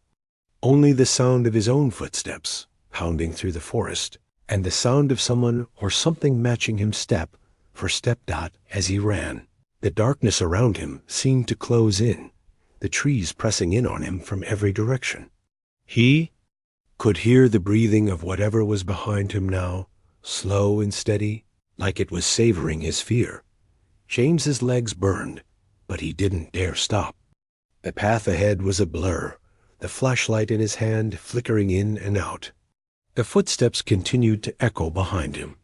Only the sound of his own footsteps, pounding through the forest, and the sound of someone or something matching him step for step. As he ran, the darkness around him seemed to close in, the trees pressing in on him from every direction. He could hear the breathing of whatever was behind him now, slow and steady, like it was savoring his fear. James's legs burned, but he didn't dare stop. The path ahead was a blur, the flashlight in his hand flickering in and out. The footsteps continued to echo behind him,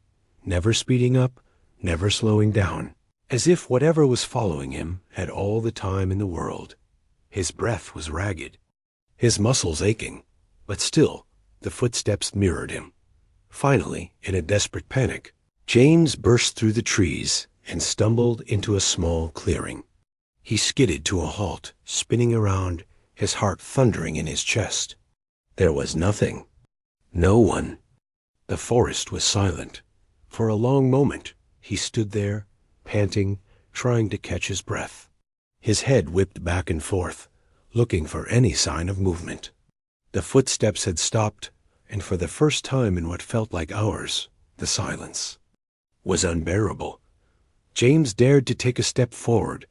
never speeding up, never slowing down, as if whatever was following him had all the time in the world. His breath was ragged, his muscles aching, but still the footsteps mirrored him. Finally, in a desperate panic, James burst through the trees and stumbled into a small clearing. He skidded to a halt, spinning around, his heart thundering in his chest. There was nothing. No one. The forest was silent. For a long moment, he stood there, panting, trying to catch his breath. His head whipped back and forth, looking for any sign of movement. The footsteps had stopped, and for the first time in what felt like hours, the silence was unbearable. James dared to take a step forward,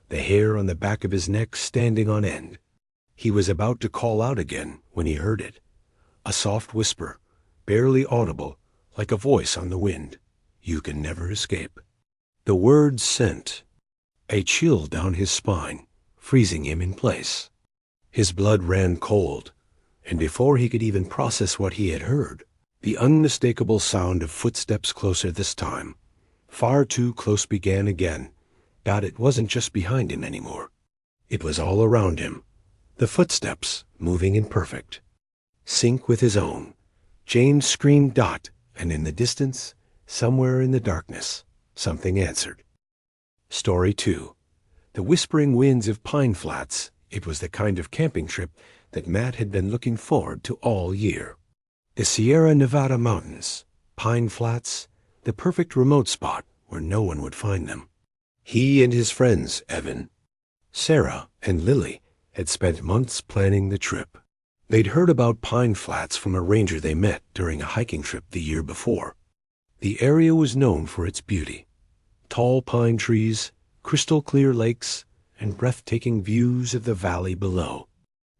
the hair on the back of his neck standing on end. He was about to call out again when he heard it. A soft whisper, barely audible, like a voice on the wind. "You can never escape." The words sent a chill down his spine, freezing him in place. His blood ran cold, and before he could even process what he had heard, the unmistakable sound of footsteps closer this time, far too close, began again. It wasn't just behind him anymore. It was all around him. The footsteps, moving in perfect sync with his own. James screamed. And in the distance, somewhere in the darkness, something answered. Story 2. The Whispering Winds of Pine Flats. It was the kind of camping trip that Matt had been looking forward to all year. The Sierra Nevada mountains, Pine Flats, the perfect remote spot where no one would find them. He and his friends, Evan, Sarah, and Lily, had spent months planning the trip. They'd heard about Pine Flats from a ranger they met during a hiking trip the year before. The area was known for its beauty. Tall pine trees, crystal-clear lakes, and breathtaking views of the valley below.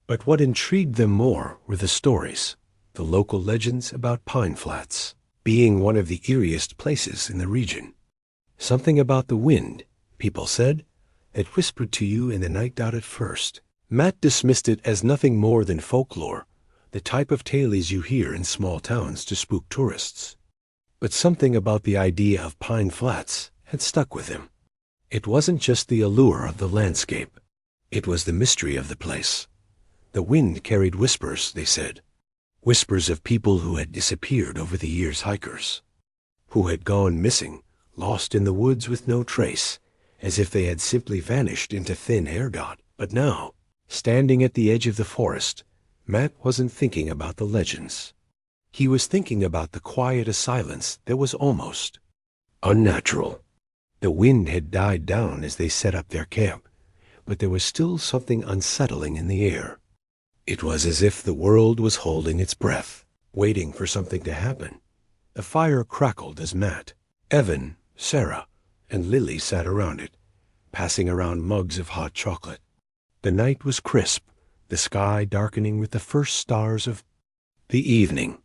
But what intrigued them more were the stories, the local legends about Pine Flats being one of the eeriest places in the region. Something about the wind, people said, had whispered to you in the night. At first, Matt dismissed it as nothing more than folklore, the type of tales you hear in small towns to spook tourists. But something about the idea of Pine Flats had stuck with him. It wasn't just the allure of the landscape. It was the mystery of the place. The wind carried whispers, they said. Whispers of people who had disappeared over the years, hikers. Who had gone missing, lost in the woods with no trace, as if they had simply vanished into thin air dot. But now, standing at the edge of the forest, Matt wasn't thinking about the legends. He was thinking about the quiet silence that was almost unnatural. The wind had died down as they set up their camp, but there was still something unsettling in the air. It was as if the world was holding its breath, waiting for something to happen. The fire crackled as Matt, Evan, Sarah, and Lily sat around it, passing around mugs of hot chocolate. The night was crisp, the sky darkening with the first stars of the evening.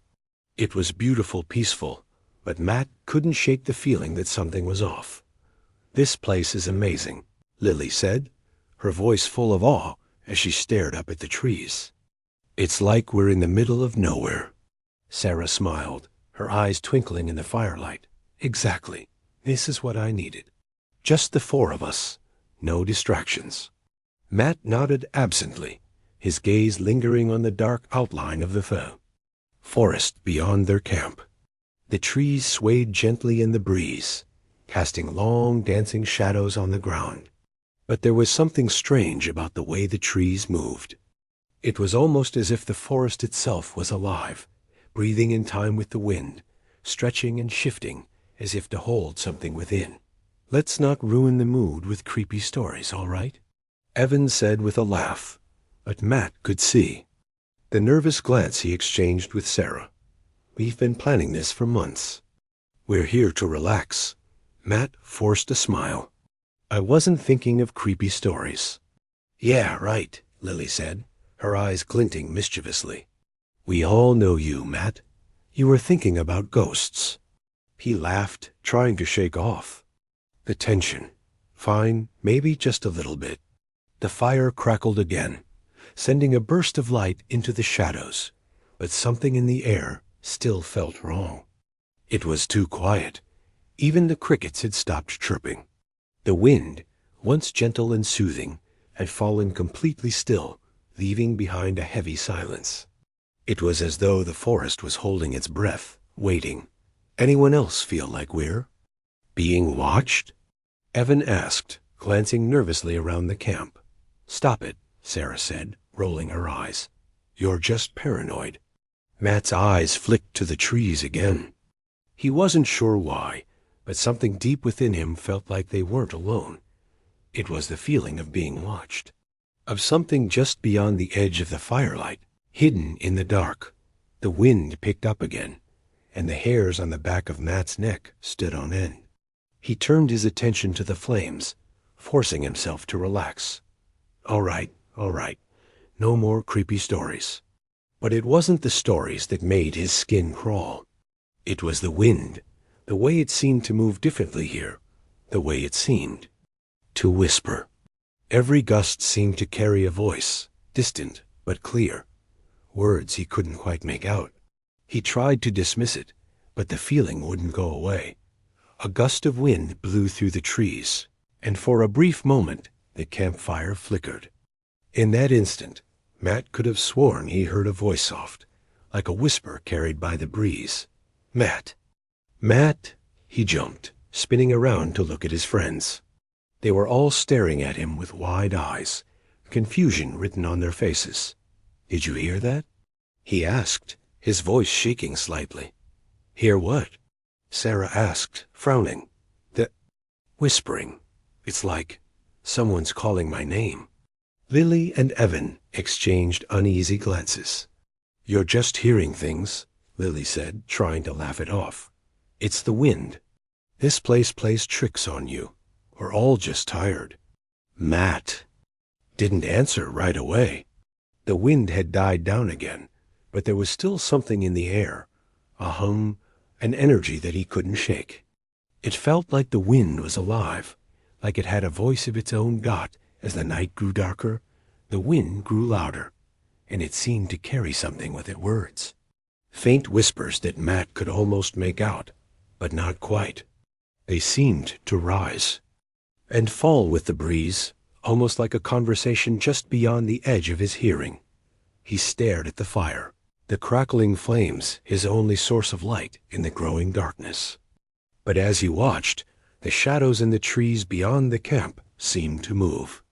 It was beautiful, peaceful, but Matt couldn't shake the feeling that something was off. "This place is amazing," Lily said, her voice full of awe as she stared up at the trees. "It's like we're in the middle of nowhere." Sarah smiled, her eyes twinkling in the firelight. "Exactly. This is what I needed. Just the four of us. No distractions." Matt nodded absently, his gaze lingering on the dark outline of the forest beyond their camp. The trees swayed gently in the breeze, casting long dancing shadows on the ground. But there was something strange about the way the trees moved. It was almost as if the forest itself was alive, breathing in time with the wind, stretching and shifting as if to hold something within. "Let's not ruin the mood with creepy stories, all right?" Evan said with a laugh, but Matt could see the nervous glance he exchanged with Sarah. "We've been planning this for months. We're here to relax." Matt forced a smile. "I wasn't thinking of creepy stories." "Yeah, right," Lily said, her eyes glinting mischievously. "We all know you, Matt. You were thinking about ghosts." He laughed, trying to shake off the tension. "Fine, maybe just a little bit." The fire crackled again, sending a burst of light into the shadows, but something in the air still felt wrong. It was too quiet. Even the crickets had stopped chirping. The wind, once gentle and soothing, had fallen completely still, leaving behind a heavy silence. It was as though the forest was holding its breath, waiting. "Anyone else feel like we're being watched?" Evan asked, glancing nervously around the camp. "Stop it," Sarah said, rolling her eyes. "You're just paranoid." Matt's eyes flicked to the trees again. He wasn't sure why, but something deep within him felt like they weren't alone. It was the feeling of being watched, of something just beyond the edge of the firelight, hidden in the dark. The wind picked up again, and the hairs on the back of Matt's neck stood on end. He turned his attention to the flames, forcing himself to relax. All right, no more creepy stories." But it wasn't the stories that made his skin crawl. It was the wind, the way it seemed to move differently here, the way it seemed to whisper. Every gust seemed to carry a voice, distant but clear, words he couldn't quite make out. He tried to dismiss it, but the feeling wouldn't go away. A gust of wind blew through the trees, and for a brief moment the campfire flickered. In that instant, Matt could have sworn he heard a voice soft, like a whisper carried by the breeze. "Matt! Matt!" He jumped, spinning around to look at his friends. They were all staring at him with wide eyes, confusion written on their faces. "Did you hear that?" he asked, his voice shaking slightly. "Hear what?" Sarah asked, frowning. "The whispering. It's like someone's calling my name." Lily and Evan exchanged uneasy glances. "You're just hearing things," Lily said, trying to laugh it off. "It's the wind. This place plays tricks on you. We're all just tired." Matt didn't answer right away. The wind had died down again, but there was still something in the air, a hum, an energy that he couldn't shake. It felt like the wind was alive, like it had a voice of its own. As the night grew darker, the wind grew louder, and it seemed to carry something with it, words. Faint whispers that Matt could almost make out, but not quite. They seemed to rise. and fall with the breeze, almost like a conversation just beyond the edge of his hearing. He stared at the fire, the crackling flames his only source of light in the growing darkness. But as he watched, the shadows in the trees beyond the camp seemed to move.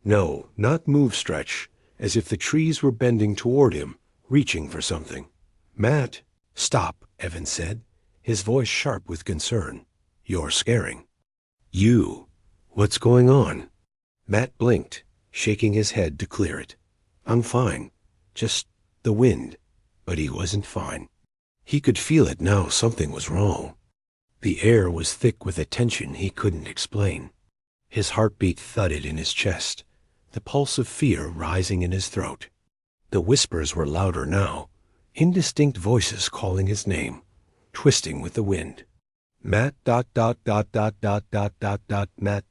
No, not move, Stretch, as if the trees were bending toward him, reaching for something. "Matt!" "Stop," Evan said, his voice sharp with concern. "You're scaring." "You? What's going on?" Matt blinked, shaking his head to clear it. "I'm fine. Just the wind." But he wasn't fine. He could feel it now. Something was wrong. The air was thick with a tension he couldn't explain. His heartbeat thudded in his chest, the pulse of fear rising in his throat. The whispers were louder now, indistinct voices calling his name, twisting with the wind. "Matt ... Matt ...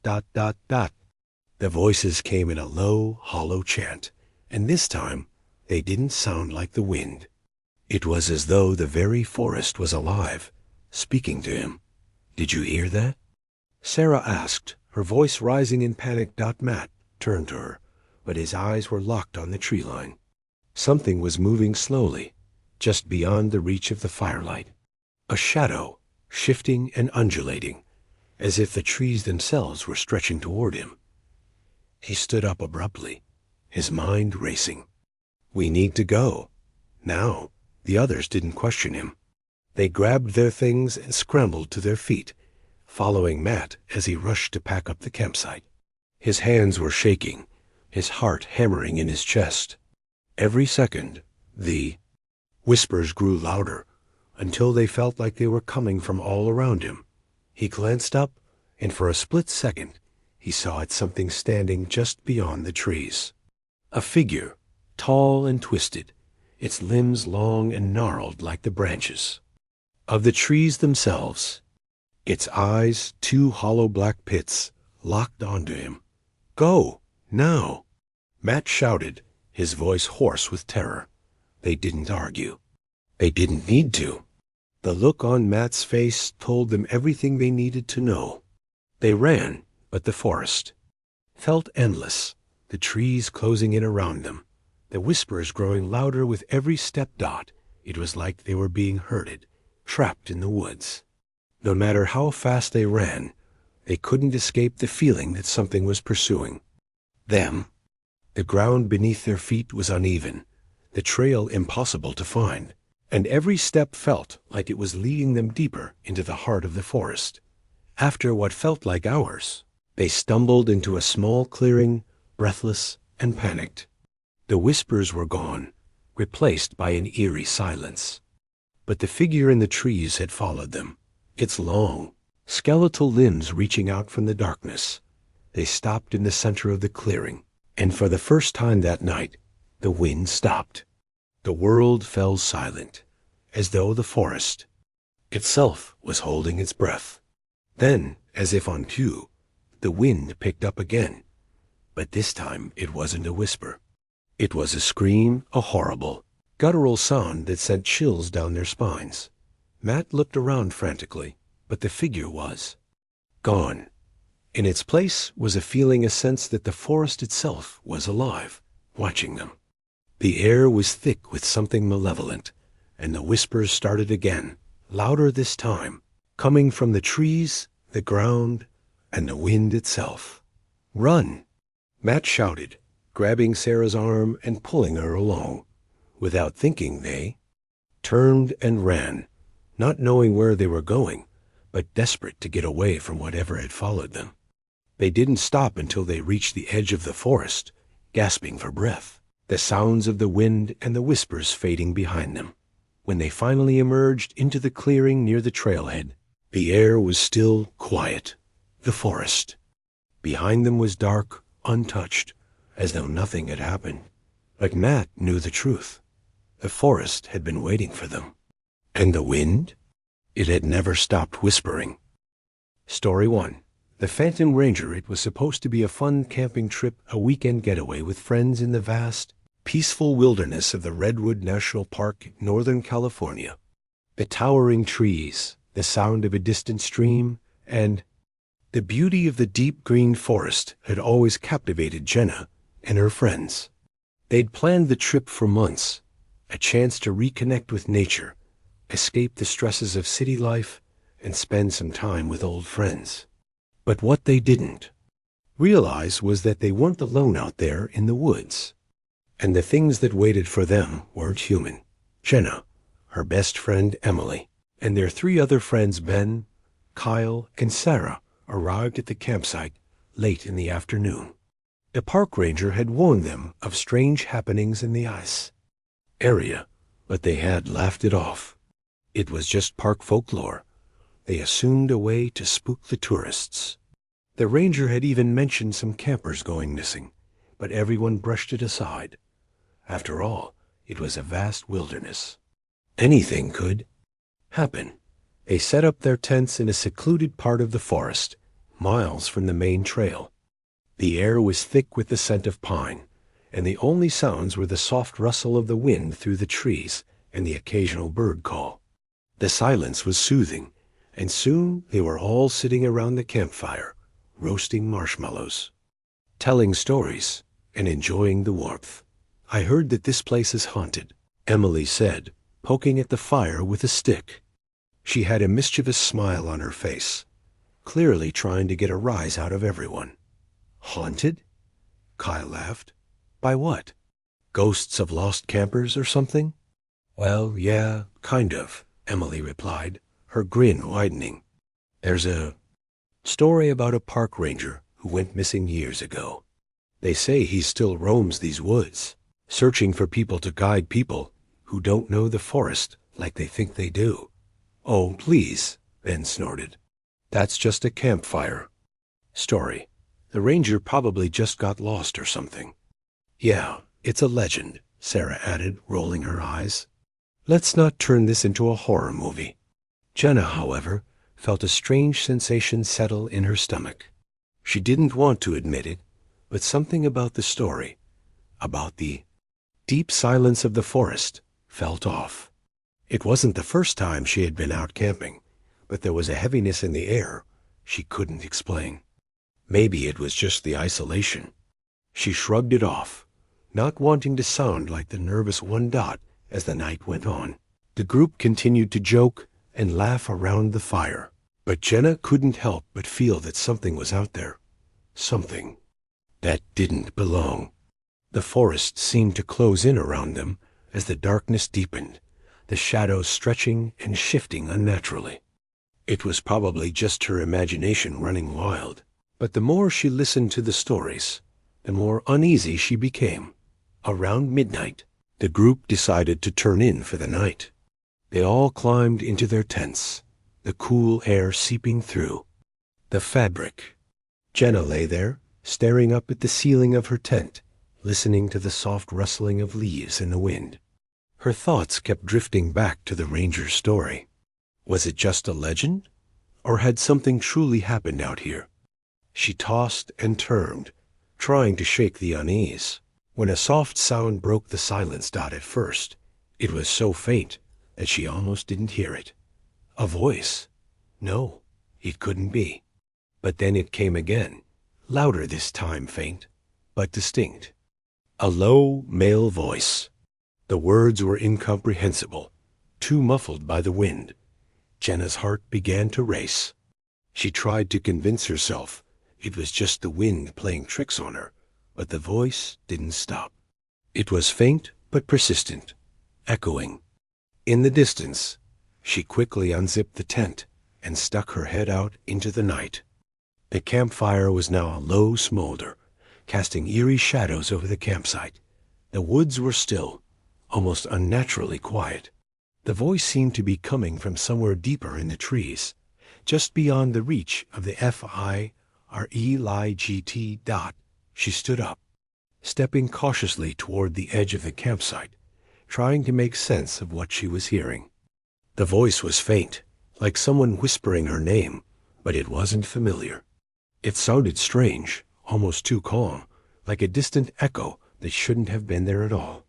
Matt ... The voices came in a low, hollow chant, and this time they didn't sound like the wind. It was as though the very forest was alive, speaking to him. "Did you hear that?" Sarah asked, her voice rising in panic. Matt turned to her, but his eyes were locked on the tree line. Something was moving slowly, just beyond the reach of the firelight. A shadow, shifting and undulating, as if the trees themselves were stretching toward him. He stood up abruptly, his mind racing. "We need to go. Now." The others didn't question him. They grabbed their things and scrambled to their feet, following Matt as he rushed to pack up the campsite. His hands were shaking, his heart hammering in his chest. Every second, the whispers grew louder, until they felt like they were coming from all around him. He glanced up, and for a split second, he saw it something standing just beyond the trees. A figure, tall and twisted, its limbs long and gnarled like the branches of the trees themselves. Its eyes, two hollow black pits, locked onto him. "Go! Now!" Matt shouted, his voice hoarse with terror. They didn't argue. They didn't need to. The look on Matt's face told them everything they needed to know. They ran, but the forest felt endless, the trees closing in around them, the whispers growing louder with every step. It was like they were being herded, trapped in the woods. No matter how fast they ran, they couldn't escape the feeling that something was pursuing them. The ground beneath their feet was uneven, the trail impossible to find, and every step felt like it was leading them deeper into the heart of the forest. After what felt like hours, they stumbled into a small clearing, breathless and panicked. The whispers were gone, replaced by an eerie silence. But the figure in the trees had followed them, its long, skeletal limbs reaching out from the darkness. They stopped in the center of the clearing, and for the first time that night, the wind stopped. The world fell silent, as though the forest itself was holding its breath. Then, as if on cue, the wind picked up again. But this time it wasn't a whisper. It was a scream, a horrible, guttural sound that sent chills down their spines. Matt looked around frantically, but the figure was gone. In its place was a feeling, a sense that the forest itself was alive, watching them. The air was thick with something malevolent, and the whispers started again, louder this time, coming from the trees, the ground, and the wind itself. "Run!" Matt shouted, grabbing Sarah's arm and pulling her along. Without thinking, they turned and ran, not knowing where they were going, but desperate to get away from whatever had followed them. They didn't stop until they reached the edge of the forest, gasping for breath, the sounds of the wind and the whispers fading behind them. When they finally emerged into the clearing near the trailhead, the air was still quiet. The forest behind them was dark, untouched, as though nothing had happened. But Matt knew the truth. The forest had been waiting for them. And the wind? It had never stopped whispering. Story 1. The Phantom Ranger. It was supposed to be a fun camping trip, a weekend getaway with friends in the vast, peaceful wilderness of the Redwood National Park, Northern California. The towering trees, the sound of a distant stream, and The beauty of the deep green forest had always captivated Jenna and her friends. They'd planned the trip for months, a chance to reconnect with nature, escape the stresses of city life, and spend some time with old friends. But what they didn't realize was that they weren't alone out there in the woods. And the things that waited for them weren't human. Jenna, her best friend Emily, and their 3 other friends Ben, Kyle, and Sarah arrived at the campsite late in the afternoon. A park ranger had warned them of strange happenings in the ice area, but they had laughed it off. It was just park folklore. They assumed a way to spook the tourists. The ranger had even mentioned some campers going missing, but everyone brushed it aside. After all, it was a vast wilderness. Anything could happen. They set up their tents in a secluded part of the forest, miles from the main trail. The air was thick with the scent of pine, and the only sounds were the soft rustle of the wind through the trees and the occasional bird call. The silence was soothing, and soon they were all sitting around the campfire, roasting marshmallows, telling stories, and enjoying the warmth. "I heard that this place is haunted," Emily said, poking at the fire with a stick. She had a mischievous smile on her face, clearly trying to get a rise out of everyone. "Haunted?" Kyle laughed. "By what? Ghosts of lost campers or something?" "Well, yeah, kind of," Emily replied, her grin widening. "There's a story about a park ranger who went missing years ago. They say he still roams these woods, searching for people to guide people who don't know the forest like they think they do." "Oh, please," Ben snorted. "That's just a campfire story. The ranger probably just got lost or something." "Yeah, it's a legend," Sarah added, rolling her eyes. "Let's not turn this into a horror movie." Jenna, however, felt a strange sensation settle in her stomach. She didn't want to admit it, but something about the story, about the deep silence of the forest, felt off. It wasn't the first time she had been out camping, but there was a heaviness in the air she couldn't explain. Maybe it was just the isolation. She shrugged it off, not wanting to sound like the nervous one dot as the night went on. The group continued to joke and laugh around the fire, but Jenna couldn't help but feel that something was out there. Something that didn't belong. The forest seemed to close in around them as the darkness deepened, the shadows stretching and shifting unnaturally. It was probably just her imagination running wild, but the more she listened to the stories, the more uneasy she became. Around midnight, the group decided to turn in for the night. They all climbed into their tents, the cool air seeping through the fabric. Jenna lay there, staring up at the ceiling of her tent, listening to the soft rustling of leaves in the wind. Her thoughts kept drifting back to the ranger's story. Was it just a legend, or had something truly happened out here? She tossed and turned, trying to shake the unease, when a soft sound broke the silence. At first, it was so faint that she almost didn't hear it. A voice? No, it couldn't be. But then it came again, louder this time, faint, but distinct. A low male voice. The words were incomprehensible, too muffled by the wind. Jenna's heart began to race. She tried to convince herself it was just the wind playing tricks on her, but the voice didn't stop. It was faint but persistent, echoing. In the distance, she quickly unzipped the tent and stuck her head out into the night. The campfire was now a low smolder, casting eerie shadows over the campsite. The woods were still, almost unnaturally quiet. The voice seemed to be coming from somewhere deeper in the trees, just beyond the reach of the FIRELIGHT. She stood up, stepping cautiously toward the edge of the campsite, trying to make sense of what she was hearing. The voice was faint, like someone whispering her name, but it wasn't familiar. It sounded strange, almost too calm, like a distant echo that shouldn't have been there at all.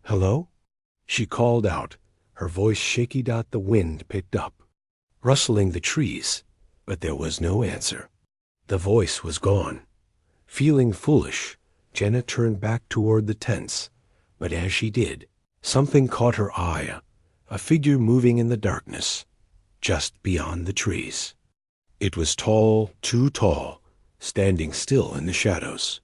"Hello?" She called out, her voice shaky. The wind picked up, rustling the trees, but there was no answer. The voice was gone. Feeling foolish, Jenna turned back toward the tents, but as she did, something caught her eye, a figure moving in the darkness, just beyond the trees. It was tall, too tall, standing still in the shadows.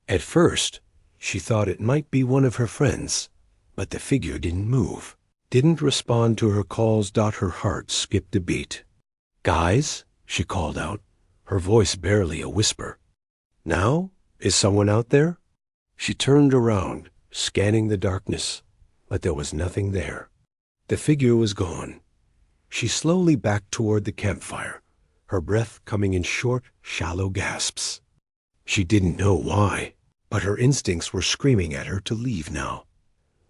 At first, she thought it might be one of her friends, but the figure didn't move, didn't respond to her calls. Her heart skipped a beat. "Guys," she called out, her voice barely a whisper. "Now? Is someone out there?" She turned around, scanning the darkness, but there was nothing there. The figure was gone. She slowly backed toward the campfire, her breath coming in short, shallow gasps. She didn't know why, but her instincts were screaming at her to leave now.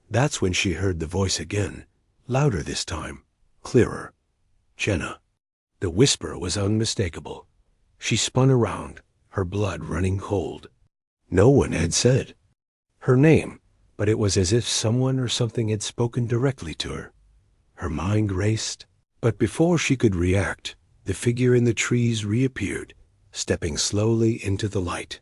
That's when she heard the voice again, louder this time, clearer. "Jenna." The whisper was unmistakable. She spun around, her blood running cold. No one had said her name, but it was as if someone or something had spoken directly to her. Her mind raced, but before she could react, the figure in the trees reappeared, stepping slowly into the light.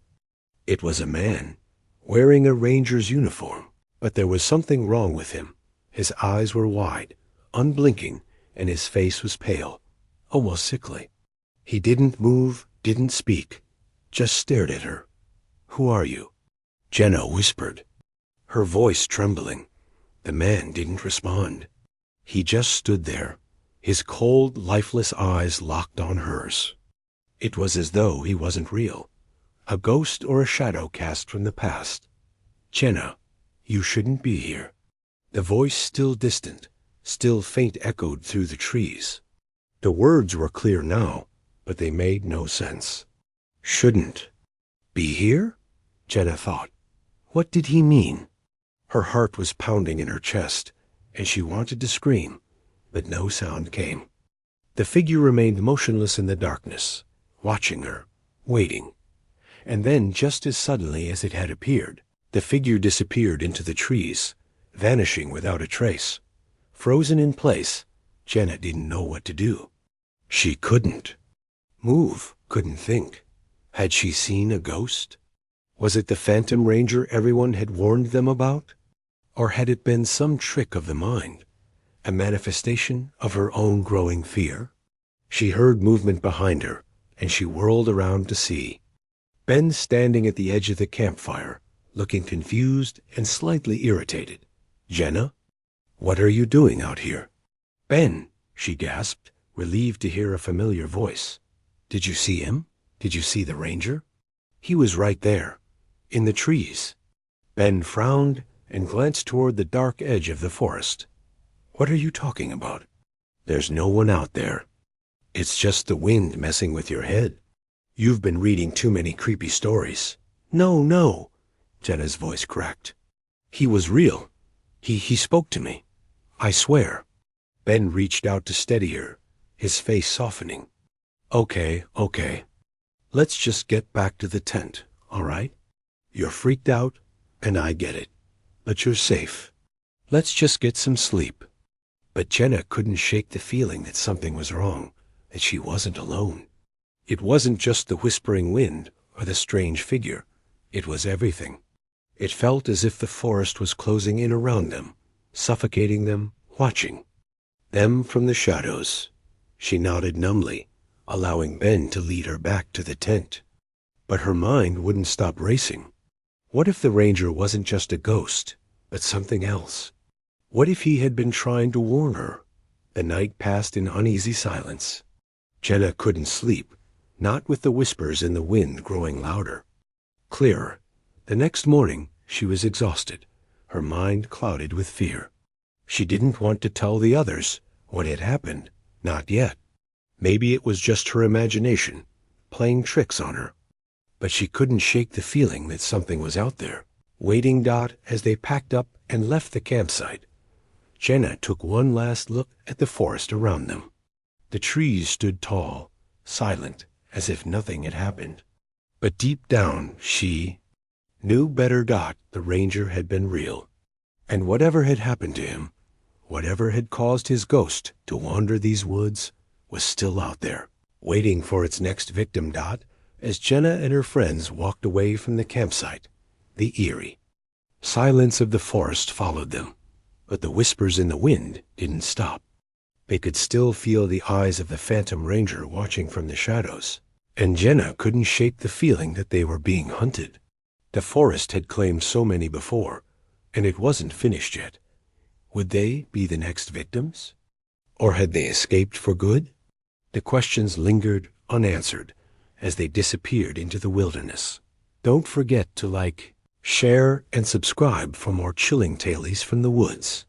It was a man, wearing a ranger's uniform, but there was something wrong with him. His eyes were wide, unblinking, and his face was pale, almost sickly. He didn't move, didn't speak, just stared at her. "Who are you?" Jenna whispered, her voice trembling. The man didn't respond. He just stood there, his cold, lifeless eyes locked on hers. It was as though he wasn't real, a ghost or a shadow cast from the past. "Jenna, you shouldn't be here." The voice, still distant, still faint, echoed through the trees. The words were clear now, but they made no sense. "Shouldn't be here?" Jenna thought. What did he mean? Her heart was pounding in her chest, and she wanted to scream, but no sound came. The figure remained motionless in the darkness, watching her, waiting. And then, just as suddenly as it had appeared, the figure disappeared into the trees, vanishing without a trace. Frozen in place, Jenna didn't know what to do. She couldn't move, couldn't think. Had she seen a ghost? Was it the phantom ranger everyone had warned them about? Or had it been some trick of the mind, a manifestation of her own growing fear? She heard movement behind her, and she whirled around to see Ben standing at the edge of the campfire, looking confused and slightly irritated. "Jenna, what are you doing out here?" "Ben," she gasped, relieved to hear a familiar voice. "Did you see him? Did you see the ranger?" "He was right there, in the trees." Ben frowned and glanced toward the dark edge of the forest. "What are you talking about?" "There's no one out there. It's just the wind messing with your head. You've been reading too many creepy stories." No, Jenna's voice cracked. "He was real. He spoke to me. I swear." Ben reached out to steady her, his face softening. Okay. Let's just get back to the tent, all right? You're freaked out, and I get it. But you're safe. Let's just get some sleep." But Jenna couldn't shake the feeling that something was wrong, that she wasn't alone. It wasn't just the whispering wind or the strange figure. It was everything. It felt as if the forest was closing in around them, suffocating them, watching them from the shadows. She nodded numbly, allowing Ben to lead her back to the tent. But her mind wouldn't stop racing. What if the ranger wasn't just a ghost, but something else? What if he had been trying to warn her? The night passed in uneasy silence. Jenna couldn't sleep, not with the whispers in the wind growing louder, clearer. The next morning, she was exhausted, her mind clouded with fear. She didn't want to tell the others what had happened, not yet. Maybe it was just her imagination, playing tricks on her. But she couldn't shake the feeling that something was out there, waiting. As they packed up and left the campsite, Jenna took one last look at the forest around them. The trees stood tall, silent, as if nothing had happened. But deep down, she knew better. The ranger had been real. And whatever had happened to him, whatever had caused his ghost to wander these woods, was still out there, waiting for its next victim. as Jenna and her friends walked away from the campsite, the eerie silence of the forest followed them, but the whispers in the wind didn't stop. They could still feel the eyes of the Phantom Ranger watching from the shadows, and Jenna couldn't shake the feeling that they were being hunted. The forest had claimed so many before, and it wasn't finished yet. Would they be the next victims? Or had they escaped for good? The questions lingered unanswered as they disappeared into the wilderness. Don't forget to like, share, and subscribe for more chilling tales from the woods.